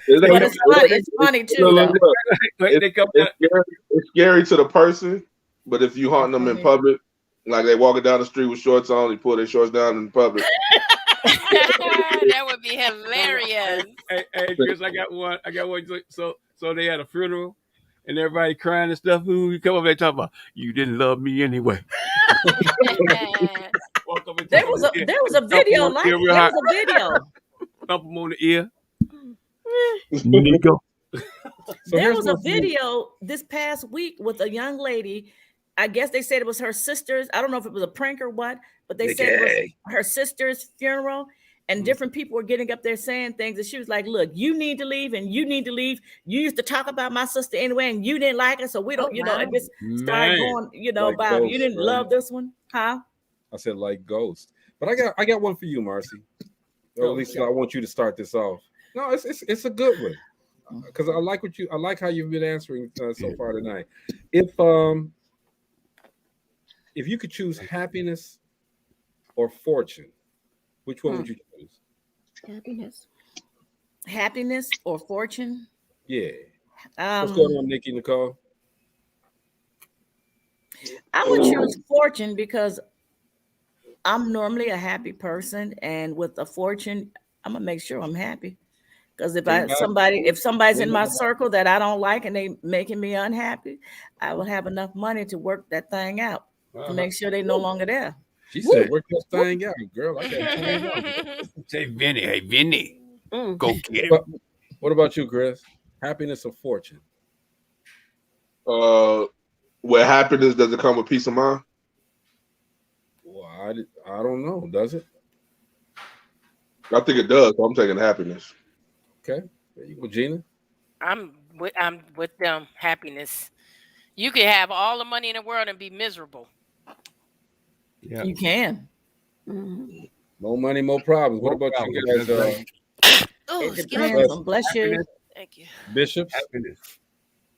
But it's funny too,
Look,
though.
Wait, they come
it's scary to the person, but if you haunt them in public, like they walking down the street with shorts on, they pull their shorts down in public.
That would be hilarious.
Hey, Chris, I got one. So they had a funeral, and everybody crying and stuff. Ooh, you come up there and talk about you didn't love me anyway. Walk up and
There
talk
was
about
a
it.
there was a video
Thump
like
him on the ear real
there
hard.
was a video.
Thump him on the ear. Nico.
There was a video this past week with a young lady. I guess they said it was her sister's. I don't know if it was a prank or what, but they said it was her sister's funeral. And different people were getting up there saying things. And she was like, look, you need to leave and you need to leave. You used to talk about my sister anyway, and you didn't like her. So we don't, it just started going,
Like
about
ghosts,
you didn't
right?
love this one, huh?
I said like ghost, but I got one for you, Marcy. Or at least I want you to start this off. No, it's a good one because I like how you've been answering so far tonight. If you could choose happiness or fortune, which one would you choose?
Happiness or fortune?
Yeah. What's going on, Nikki Nicole?
I would choose fortune because I'm normally a happy person, and with a fortune, I'm gonna make sure I'm happy. Because if somebody's in my circle that I don't like and they making me unhappy, I will have enough money to work that thing out to make sure they're no longer there.
She said, "Work this thing out, girl." I got time out.
Say, Vinny, hey, Vinny, go get it.
What about you, Chris? Happiness or fortune?
With happiness, does it come with peace of mind?
Well, I don't know. Does it?
I think it does. So I'm taking happiness.
Okay. There you go, Gina.
I'm with them. Happiness. You can have all the money in the world and be miserable.
Yeah.
You can.
More money, more problems. What about you guys,
Oh,
It
excuse me.
depends on bless you,
Thank you.
bishops?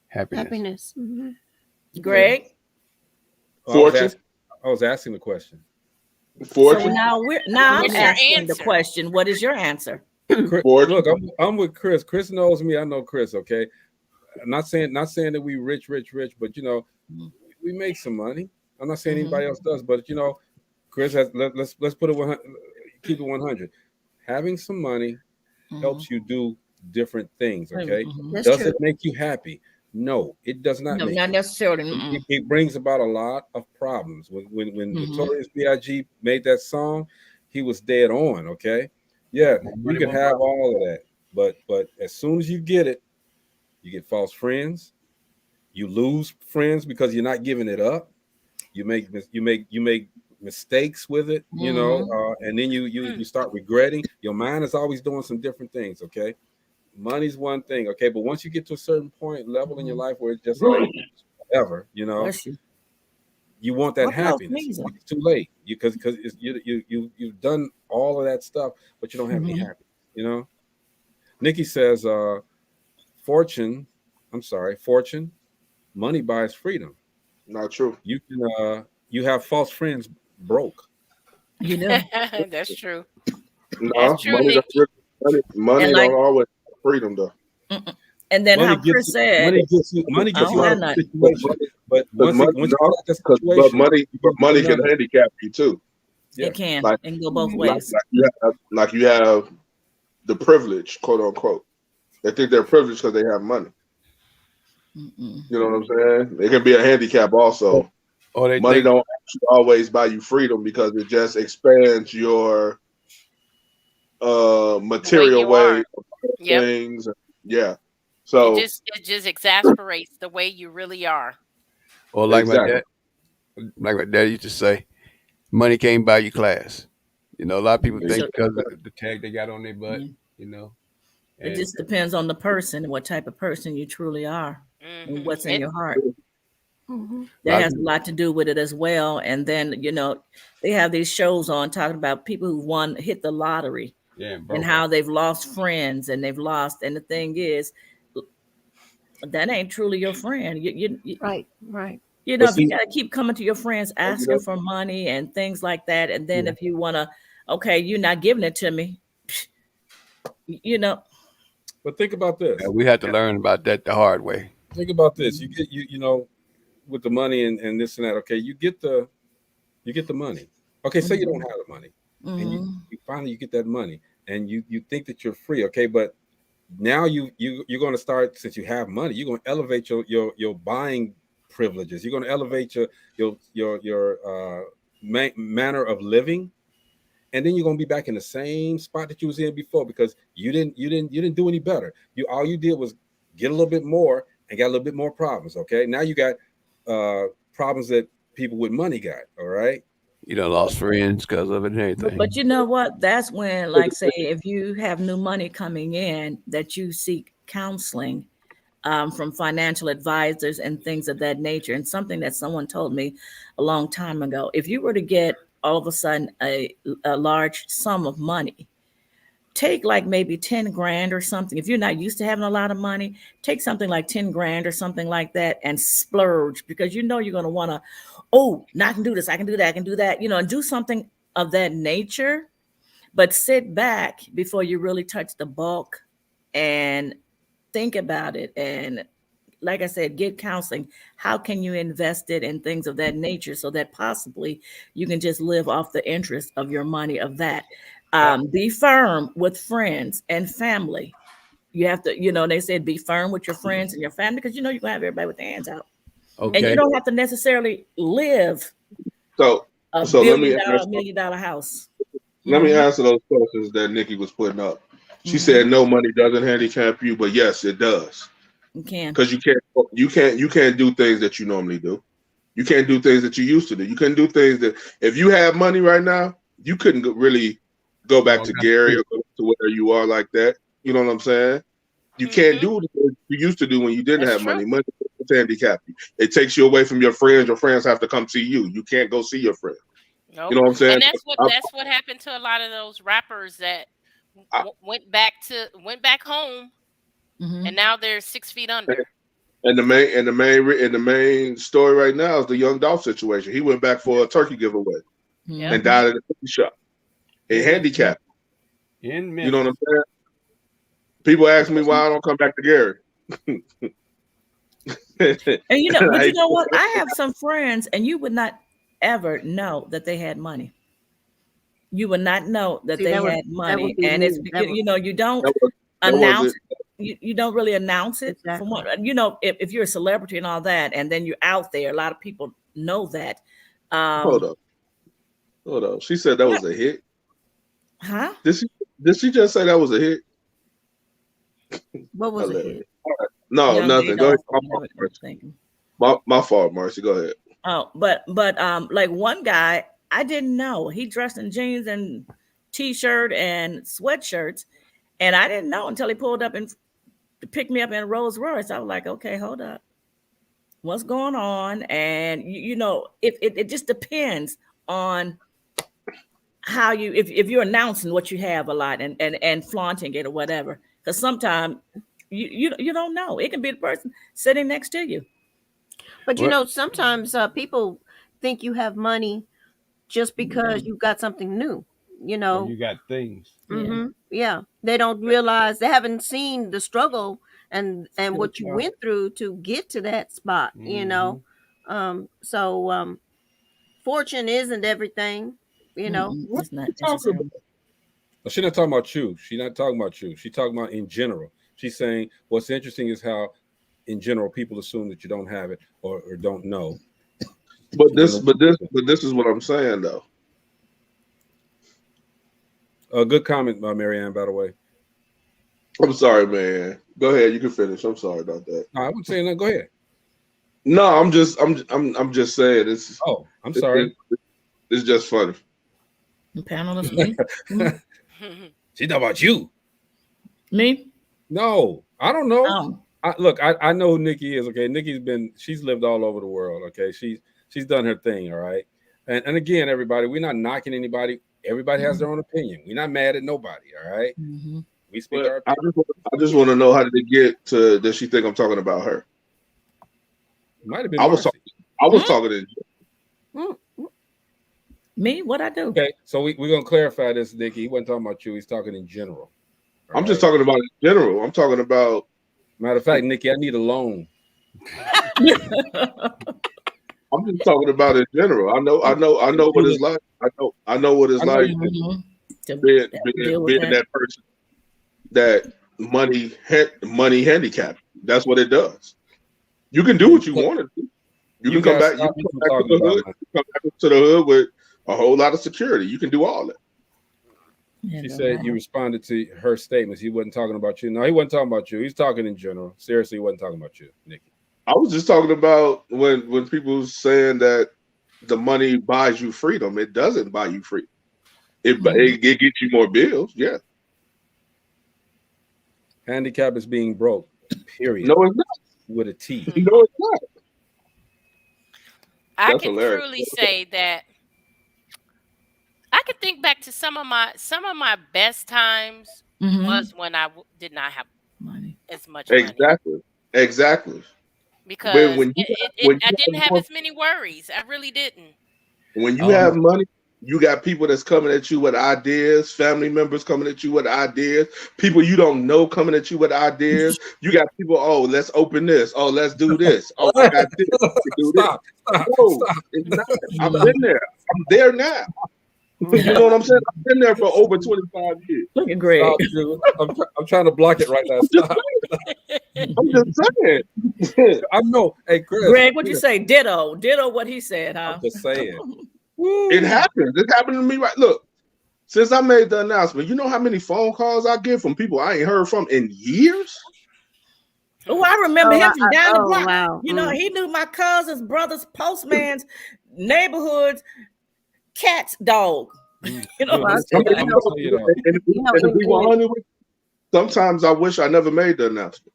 Happiness.
Greg.
Fortune.
I was asking the question.
So
Fortune.
now I'm
What's your
asking the
answer?
question. What is your answer?
Fortune.
Look, I'm with Chris. Chris knows me. I know Chris. Okay. I'm not saying that we rich, but we make some money. I'm not saying anybody else does, but Chris has. Let's put it keep it 100. Having some money helps you do different things. Okay. Does it make you happy? No, it does not.
No,
make
not
you
necessarily.
it brings about a lot of problems. When Notorious B.I.G. made that song, he was dead on. Okay, yeah, you can have all of that, but as soon as you get it, you get false friends. You lose friends because you're not giving it up. You make mistakes with it, and then you start regretting. Your mind is always doing some different things. Okay. Money's one thing, okay, but once you get to a certain level in your life where it's just like whatever, you want that happiness. It's too late, because you've done all of that stuff, but you don't have any happiness. Nikki says, fortune. Money buys freedom.
Not true.
You can you have false friends broke.
You know,
That's true.
No,
That's true,
money don't
Nikki.
money
and
don't
like,
always have freedom though.
and then
Money
how
gets
Chris said,
money
I
gets
don't
you out
have
of the
nothing.
situation. But
But money,
once you
no,
get out of that
but
situation, you get
money can
another.
handicap you too.
Yeah.
It can.
Like
It can go both
Mhm.
ways.
like you have the privilege, quote unquote. They think they're privileged because they have money.
Mm-mm.
You know what I'm saying? It can be a handicap also.
Or they
Money
think
don't actually always buy you freedom because it just expands your
The way
material
you
way
are.
of
Yep.
things. Yeah.
It
So
just exasperates the way you really are.
or
exactly.
like my dad used to say, money can't buy you class. You know, a lot of people think
So
because of the tag they got on their butt,
yeah,
you know,
it
and
just depends on the person and what type of person you truly are and what's in
It
your heart.
Mhm.
a
That
lot of
has a
people,
lot to do with it as well. And then, they have these shows on talking about people who hit the lottery
yeah,
and
broke.
how they've lost friends and they've lost. And the thing is, that ain't truly your friend.
Right. Right.
But
If you
see,
got to keep coming to your friends asking for money and things like that, and then if you want to, okay, you're not giving it to me, you know.
but think about this.
And we had to learn about that the hard way.
Think about this. You get with the money and this and that. Okay, you get the money. Okay, say you don't have the money, and
Mm-hmm.
you finally you get that money, and you think that you're free. Okay, but now you're going to start, since you have money, you're going to elevate your buying privileges. You're going to elevate your manner of living, and then you're going to be back in the same spot that you was in before because you didn't do any better. All you did was get a little bit more and got a little bit more problems. Okay, now you got problems that people with money got. All right.
You done lost friends because of it and
But,
everything.
but you know what? That's when, like, say, if you have new money coming in, that you seek counseling from financial advisors and things of that nature. And something that someone told me a long time ago: if you were to get all of a sudden a large sum of money, take like maybe 10 grand or something. If you're not used to having a lot of money, take something like 10 grand or something like that and splurge, because you're going to want to, oh, now I can do this, I can do that, I can do that, and do something of that nature. But sit back before you really touch the bulk and think about it. And like I said, get counseling. How can you invest it in things of that nature so that possibly you can just live off the interest of your money of that? Be firm with friends and family. You have to, they said be firm with your friends and your family, because you're going to have everybody with their hands out. And you
Okay.
don't have to necessarily live
So
a
so
million dollar house.
let me
Mhm.
answer those questions that Nikki was putting up. She
Mhm.
said no, money doesn't handicap you, but yes, it does.
You can.
Because you can't do things that you normally do. You can't do things that you used to do. You can do things that if you have money right now, you couldn't really go
You
back
all
to
got to
Gary
do.
or go to where you are like that. You know what I'm saying? You can't do the things you used to do when you didn't
That's
have
true.
money. Money doesn't handicap you. It takes you away from your friends. Your friends have to come see you. You can't go see your friends. You
Nope.
know what I'm saying?
And that's what happened to a lot of those rappers that
I,
went back home, and
Mhm.
now they're 6 feet under.
and the main story right now is the Young Dolph situation. He went back for a turkey giveaway
Yep.
and
Mhm.
died at a cookie shop. It
Mhm.
handicapped.
In
You know what
Memphis.
I'm saying? People ask me why I don't come back to Gary.
And but you
Like,
know what? I have some friends, and you would not ever know that they had money. You would not know that
See,
they
that would
had
that would
money,
be
and it's
me. That would
you don't
that was that
announce
wasn't.
it. You don't really announce it. From
exactly.
what if you're a celebrity and all that, and then you're out there, a lot of people know that.
Hold
Um,
up, hold up. She said that
yeah,
was a hit.
huh?
Did she just say that was a hit?
What was a hit?
Hilarious. No,
Young
nothing. Go ahead.
Adolf, or whatever I'm thinking.
My fault, Marcy. Go ahead.
Oh, but like one guy, I didn't know he dressed in jeans and t-shirt and sweatshirts, and I didn't know until he pulled up and picked me up in a Rolls Royce. I was like, okay, hold up, what's going on? And if it just depends on how if you're announcing what you have a lot and flaunting it or whatever, because sometimes you don't know. It can be the person sitting next to you.
But
What?
sometimes people think you have money just because you got something new, you know.
You got things.
Yeah, they don't realize, they haven't seen the struggle and what you went through to get to that spot, you know. So fortune isn't everything, you know.
It's not necessarily.
She's not talking about you. She's not talking about you. She's talking about in general. She's saying what's interesting is how, in general, people assume that you don't have it or don't know.
But this is what I'm saying though.
A good comment by Marianne, by the way.
I'm sorry, man. Go ahead. You can finish. I'm sorry about that.
No, I wasn't saying that. Go ahead.
No, I'm just saying it's.
Oh, I'm sorry.
It's just funny.
Panelist me.
She's talking about you.
Me?
No, I don't know.
Oh.
Look, I know who Nikki is. Okay, she's lived all over the world. Okay, she's done her thing. All right, and again, everybody, we're not knocking anybody. Everybody has their own opinion. We're not mad at nobody. All right, we speak our opinion.
I just want to know, how did it get to? Does she think I'm talking about her?
Might have been.
I was talking to
me. What I do?
Okay, so we're gonna clarify this, Nikki. He wasn't talking about you. He's talking in general.
I'm just talking about in general. I'm talking about.
Matter of fact, Nikki, I need a loan.
I'm just talking about in general. I know what it's like. I know what it's like being that person that money handicapped. That's what it does. You can do what you want to do. You can come back. You can come back to the hood. You come back to the hood with a whole lot of security. You can do all that.
She said you responded to her statements. He wasn't talking about you. No, he wasn't talking about you. He's talking in general. Seriously, he wasn't talking about you, Nikki.
I was just talking about when people saying that the money buys you freedom. It doesn't buy you freedom. It gets you more bills. Yeah.
Handicap is being broke. Period.
No, it's not.
With a T.
No, it's not.
I can truly say that I could think back to some of my best times was when I did not have as much money.
Exactly.
Because I didn't have as many worries. I really didn't.
When you have money, you got people that's coming at you with ideas, family members coming at you with ideas, people you don't know coming at you with ideas. You got people, oh, let's open this. Oh, let's do this. Oh, I got this.
Stop.
It's not. I've been there. I'm there now. You know what I'm saying? I've been there for over 25 years.
Look at Greg.
I'm trying to block it right now. Stop.
I'm just saying.
I know. Hey,
Greg, what'd you say? Ditto what he said, huh?
I'm just saying.
It happens. It happened to me. Right. Look, since I made the announcement, you know how many phone calls I get from people I ain't heard from in years?
Oh, I remember him from down the block.
Wow.
You know, he knew my cousins, brothers, postman's, neighborhoods, cat's dog. You know,
sometimes I wish I never made the announcement.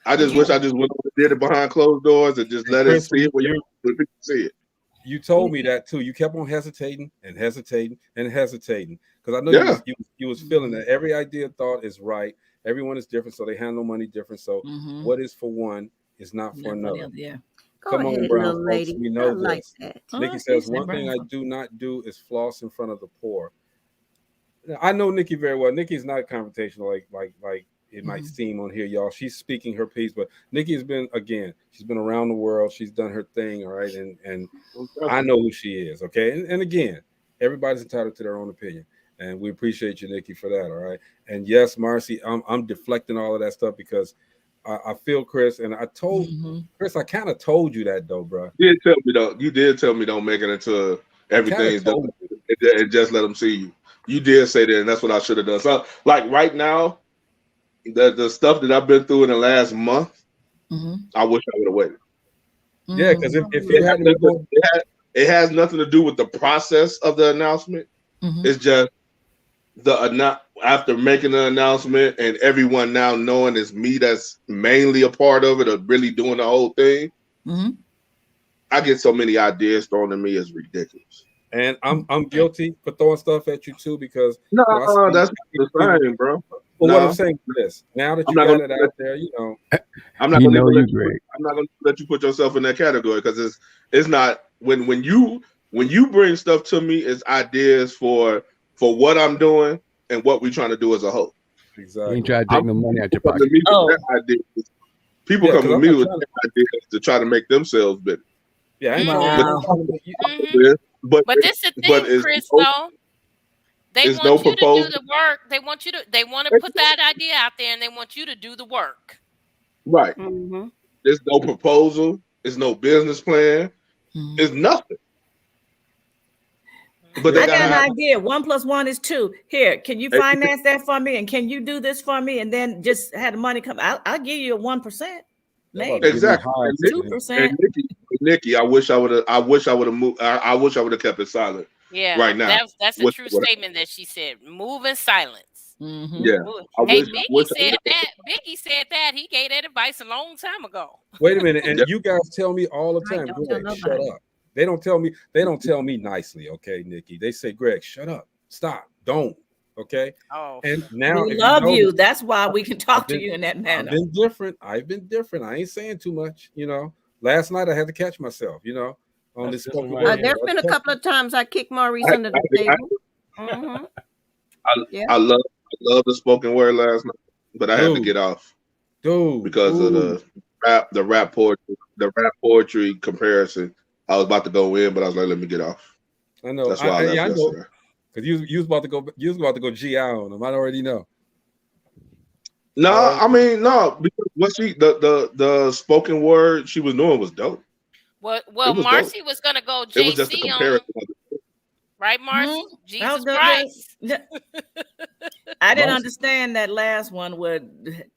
I just wish I just went and did it behind closed doors and just let it see it when people see it.
You told me that too. You kept on hesitating because I know you was feeling that every idea thought is right. Everyone is different, so they handle money different. So what is for one is not for another.
Yeah.
Come on, brown folks. We know this.
Like that.
Nikki says one thing I do not do is floss in front of the poor. I know Nikki very well. Nikki's not confrontational like it might seem on here, y'all. She's speaking her piece, but Nikki has been, again, she's been around the world. She's done her thing, all right? And I know who she is, okay? And again, everybody's entitled to their own opinion. And we appreciate you, Nikki, for that, all right? And yes, Marcy, I'm deflecting all of that stuff because I feel Chris, and I told Chris, I kind of told you that though, bro.
You did tell me don't make it into everything's done and just let them see you. You did say that, and that's what I should have done. So, like right now, the stuff that I've been through in the last month, I wish I would have waited.
Yeah, because if it hadn't been going,
it has nothing to do with the process of the announcement. It's just after making the announcement and everyone now knowing it's me that's mainly a part of it, or really doing the whole thing. I get so many ideas thrown at me, it's ridiculous.
And I'm guilty for throwing stuff at you too, because
that's the same, bro.
But what I'm saying is this: now that you got it out there, you know,
I'm not going to let you put yourself in that category, because it's not when you When you bring stuff to me, it's ideas for what I'm doing and what we're trying to do as a whole.
You
Exactly.
ain't trying to take no money out your
People come to
pocket.
me with
Oh.
that idea. People
Yeah,
come
'cause
to
I'm
me
not
with
trying
that idea to try to make themselves better.
Yeah, I ain't
Mhm.
trying
Wow.
to.
Mhm.
But
But this is the
but
thing,
it's
Chris.
no,
Though they
it's
want
no
you to do
proposal.
the work. They want you to. They want to put that idea out there, and they want you to do the work.
Right.
Mm-hmm.
There's no proposal. There's no business plan. There's nothing. But they
I
gotta
got an
have.
idea. 1 + 1 is 2. Here, can you
Hey,
finance that for me? And can you do this for me? And then just have the money come. I'll give you a 1%,
They're about to
maybe
give me a
Exactly.
high
And
ticket.
2%.
Nikki, I wish I would have moved. I wish I would have kept it silent
Yeah,
right now.
that's a
Wish
true
I would've-
statement that she said. Move in silence.
Mm-hmm.
Yeah.
Move.
I
Hey,
wish.
Biggie said that. Biggie said that. He gave that advice a long time ago.
Wait a minute, and
Yep.
you guys tell me all the
Right,
time,
don't tell
Greg, shut
nobody.
up. They don't tell me. They don't tell me nicely, okay, Nikki. They say, Greg, shut up, stop, don't, okay.
Oh,
And now,
We
if
love
you.
you. That's why we can talk
I've
to
been-
you in that
I've
manner.
been different. I've been different. I ain't saying too much, you know. Last night I had to catch myself, you know, on
That's
this
just
spoken
right.
word.
There's
I had
been
to
a
catch
couple of times I kicked Maurice
I,
under the
I,
table. Mm-hmm. Yeah.
I love the spoken word last night, but I had to
Dude.
get off
Dude,
because of the rap poetry comparison. I was about to go in, but I was like, let me get off.
I know.
That's why I left
I know.
yesterday.
Because you was about to go. You was about to go GI on them. I already know.
No, I mean no, because what the spoken word she was doing was dope.
well,
It was
Marcy was gonna go
It was just a
JC on,
comparison. of it.
right, Marcy?
Hmm?
Jesus
Oh,
Christ.
I didn't
Marcy.
understand that last one with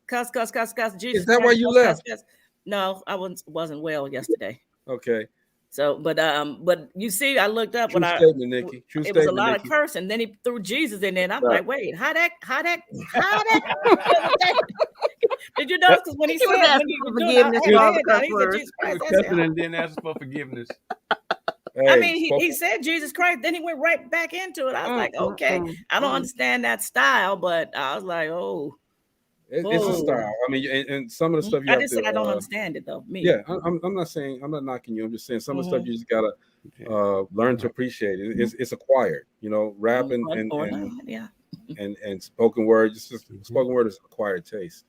cuss, Jesus.
Is that why
Christ,
you
cuss,
left?
cuss. No, I wasn't well yesterday.
Okay.
So, but you see, I looked up
True
when
statement, Nikki. True
it was a
statement,
lot
Nikki.
of cursing. Then he threw Jesus in there, and I'm
Right.
like, wait, how that? Did you notice? Because when he
He was
said when
asking
he
for
was doing, I
forgiveness
had
for
my
all the
head down.
cuss
He said
words.
Jesus
He was
Christ. I said,
cussing and then asking for forgiveness.
Hey,
I mean,
spoken-
he said Jesus Christ, then he went right back into it. I was like, okay,
Mm.
I don't understand that style, but I was like, oh,
it's a
Oh.
style. I mean, and some of the stuff you
I
have
just
to.
said I don't understand it though. Me,
Yeah, I'm not saying I'm not knocking you. I'm just saying some of the stuff you just gotta learn to appreciate it. It's acquired, you know, rap
yeah.
and spoken word. Just spoken word is acquired taste.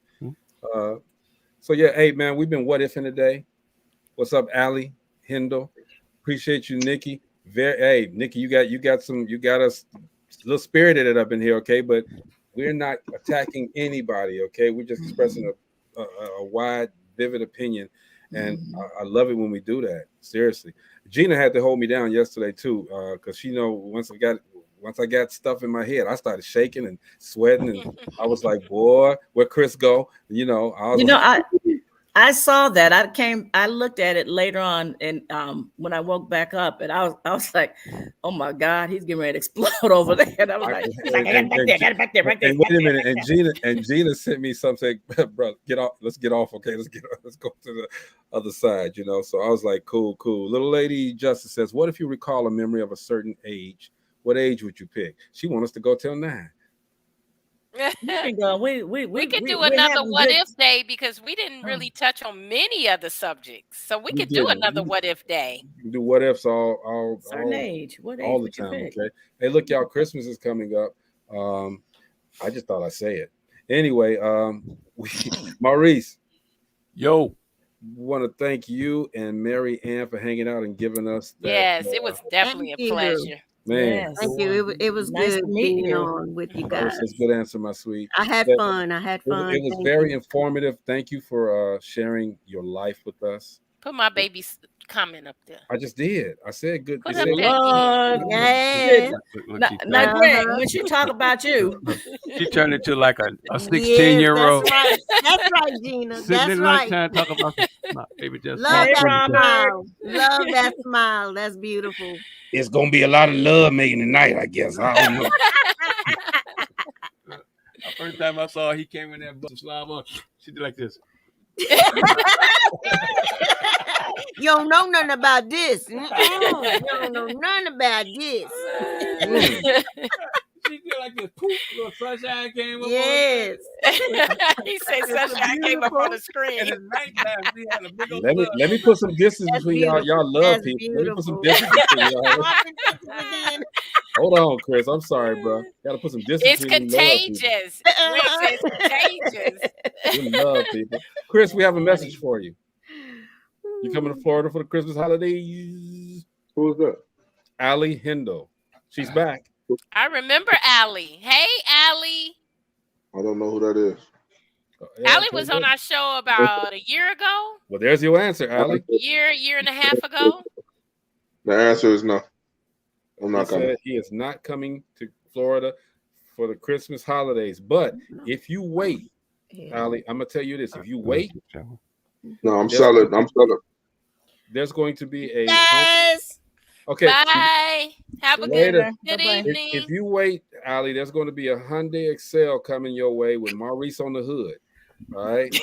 So yeah, hey man, we've been what if in the day. What's up, Allie Hindle? Appreciate you, Nikki. Hey, Nikki, you got us a little spirited up in here, okay? But we're not attacking anybody, okay? We're just expressing a wide, vivid opinion, and I love it when we do that. Seriously, Gina had to hold me down yesterday too, because she know once I got stuff in my head, I started shaking and sweating, and I was like, "Boy, where Chris go?" You know,
I saw that. I looked at it later on, and when I woke back up, and I was like, "Oh my God, he's getting ready to explode over there." And I was like, "I got it back there, right there."
And wait a minute, and Gina sent me something, bro. Get off. Let's get off. Okay, let's go to the other side. You know. So I was like, cool. Little lady Justice says, "What if you recall a memory of a certain age? What age would you pick?" She wants us to go till 9.
We can go.
We could do
we're
another
having
what
good-
if day because we didn't really touch on many of the subjects. So we could do
didn't.
another what if day.
Do what ifs all
certain age. What age
all the
would you
time.
pick?
Okay. Hey, look, y'all, Christmas is coming up. I just thought I'd say it. Anyway, Maurice,
Yo,
want to thank you and Mary Ann for hanging out and giving us that.
Yes, it was definitely a
Thank you.
pleasure.
Man,
Yes.
Thank you. It was
Nice
good
to meet
being
you.
on with you
that was
guys.
a good answer, my sweet.
I had
Yeah.
fun.
It was
Thank
very
you.
informative. Thank you for sharing your life with us.
Put my baby's comment up there.
I just did. I said good.
Put
you
up
said-
there.
Lord,
Yeah.
now, Greg, when she talk about you,
she turned into like a
Yes,
16-year-old.
that's right. That's right, Gina.
Sitting
That's
at
right.
lunchtime talking about my baby just
Love
Hey,
that
Robert.
smile. Love that smile. That's beautiful.
It's gonna be a lot of love making tonight, I guess. I don't know.
The first time I saw her, he came in there, bust some slob on. She did like this.
You don't know nothing about this. You don't know nothing about this.
She did like this poof, little sunshine came up.
Yes.
He said sunshine came up on the
And
screen.
it's nighttime. She had a big old
Let me put some distance
That's
between y'all. Y'all love
That's
people. Let me put some
beautiful.
distance between y'all.
Then,
Hold on, Chris. I'm sorry, bro. Gotta put some distance
It's
between you. Love people.
contagious. Chris, it's contagious.
We love people. Chris, we have a message for you. You coming to Florida for the Christmas holidays?
Who is that?
Allie Hindle. She's back.
I remember Allie. Hey, Allie.
I don't know who that is.
Yeah,
Allie was on our show about a year ago.
Well, there's your answer, Allie.
Year and a half ago.
The answer is no. I'm
He
not coming.
said he is not coming to Florida for the Christmas holidays. But if you wait, Allie, I'm gonna tell you this: if you wait,
No, I'm selling. I'm selling.
there's going to be a
yes.
okay.
Bye. Have a
Later.
good
Bye-bye.
evening.
If you wait, Allie, there's going to be a Hyundai Excel coming your way with Maurice on the hood. All right.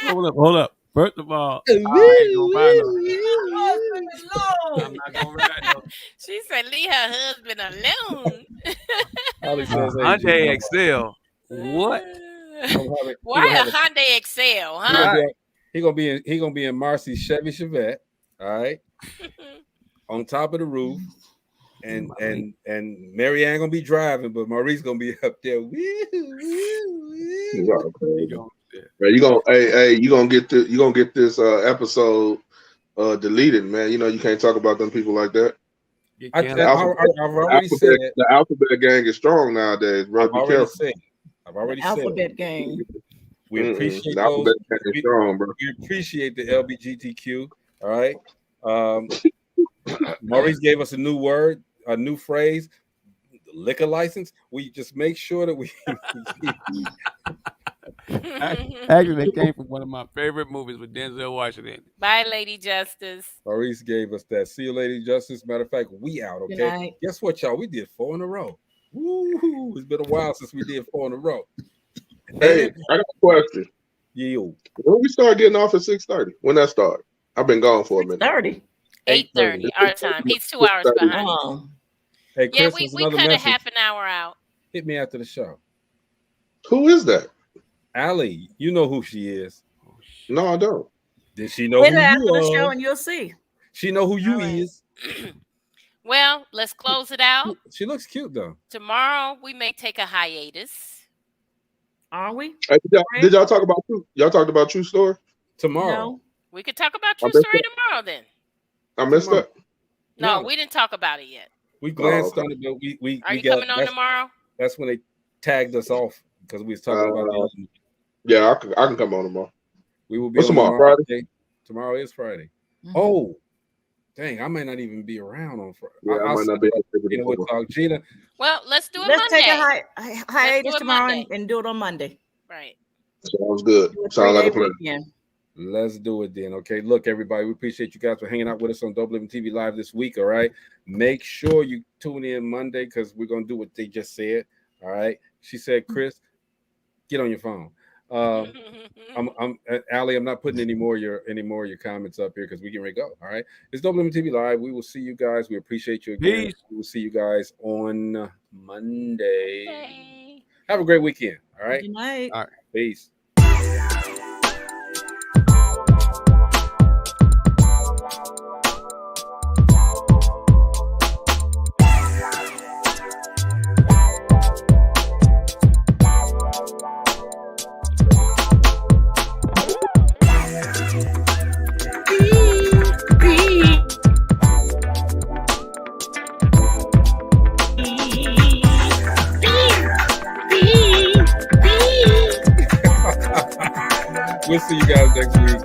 Hold up. First of all, I ain't gonna buy no. I'm not gonna ride no.
She said, "Leave her husband alone."
Allie says, hey,
Hyundai Excel. What?
Why a Hyundai Excel, huh?
He gonna be in Marcy's Chevy Chevette. All right. On top of the roof. And Marianne gonna be driving, but Maurice gonna be up there.
Man, you gonna get this episode deleted, man. You know you can't talk about them people like that.
I've already said
the alphabet gang is strong nowadays, bro. Be careful.
I've already said
Alphabet gang.
we appreciate
the alphabet gang is strong, bro.
We appreciate the LBGTQ. All right. Maurice gave us a new word, a new phrase, liquor license. We just make sure that we
Actually, that came from one of my favorite movies with Denzel Washington.
Bye, Lady Justice.
Maurice gave us that. See you, Lady Justice. Matter of fact, we out,
Good
okay?
night.
Guess what, y'all? We did 4 in a row. Woo! It's been a while since we did 4 in a row.
Hey, I got a question.
Yo.
When we start getting off at 6:30? When that start? I've been gone for a minute.
30.
8:30 our time. He's 2 hours behind.
Oh.
Hey,
Yeah,
Chris,
we cut a half an hour out.
Hit me after the show.
Who is that?
Allie, you know who she is.
No, I don't.
Did she know
Hit
who
her after
you
the show
are?
and you'll see.
She know who you
All right.
is.
Well, let's close it out.
She looks cute though.
Tomorrow we may take a hiatus.
Are we?
Hey, did y'all talk about y'all talked about True Story?
Tomorrow.
No.
We could talk about True
bet
Story
that.
tomorrow then.
I missed that.
No,
No.
we didn't talk about it yet.
We glanced
okay.
on it, but we
Are you
got
coming on
that's,
tomorrow?
that's when they tagged us off because we was talking about the other movie.
Yeah, I can come on tomorrow.
We will be
What's
on
tomorrow,
Friday. Tomorrow is Friday.
Mhm.
Oh, dang! I might not even be around on Friday.
Yeah, I might not be.
Gina will talk. Gina,
Well, let's do it
Let's
Monday.
take a hiatus
it
tomorrow
Monday.
and do it on Monday.
Right.
Sounds good.
Do a
Sounds like a
3-day
plan.
weekend.
let's do it then. Okay, look, everybody, we appreciate you guys for hanging out with us on Dope Living TV Live this week. All right, make sure you tune in Monday because we're gonna do what they just said. All right, she said, Chris, get on your phone. I'm Allie, I'm not putting any more of your comments up here because we get ready to go. All right. It's Dope Living TV Live. We will see you guys. We appreciate you again.
Peace.
We will see you guys on Monday.
Hey.
Have a great weekend. All right.
Good night.
All right.
Peace. We'll see you guys next week.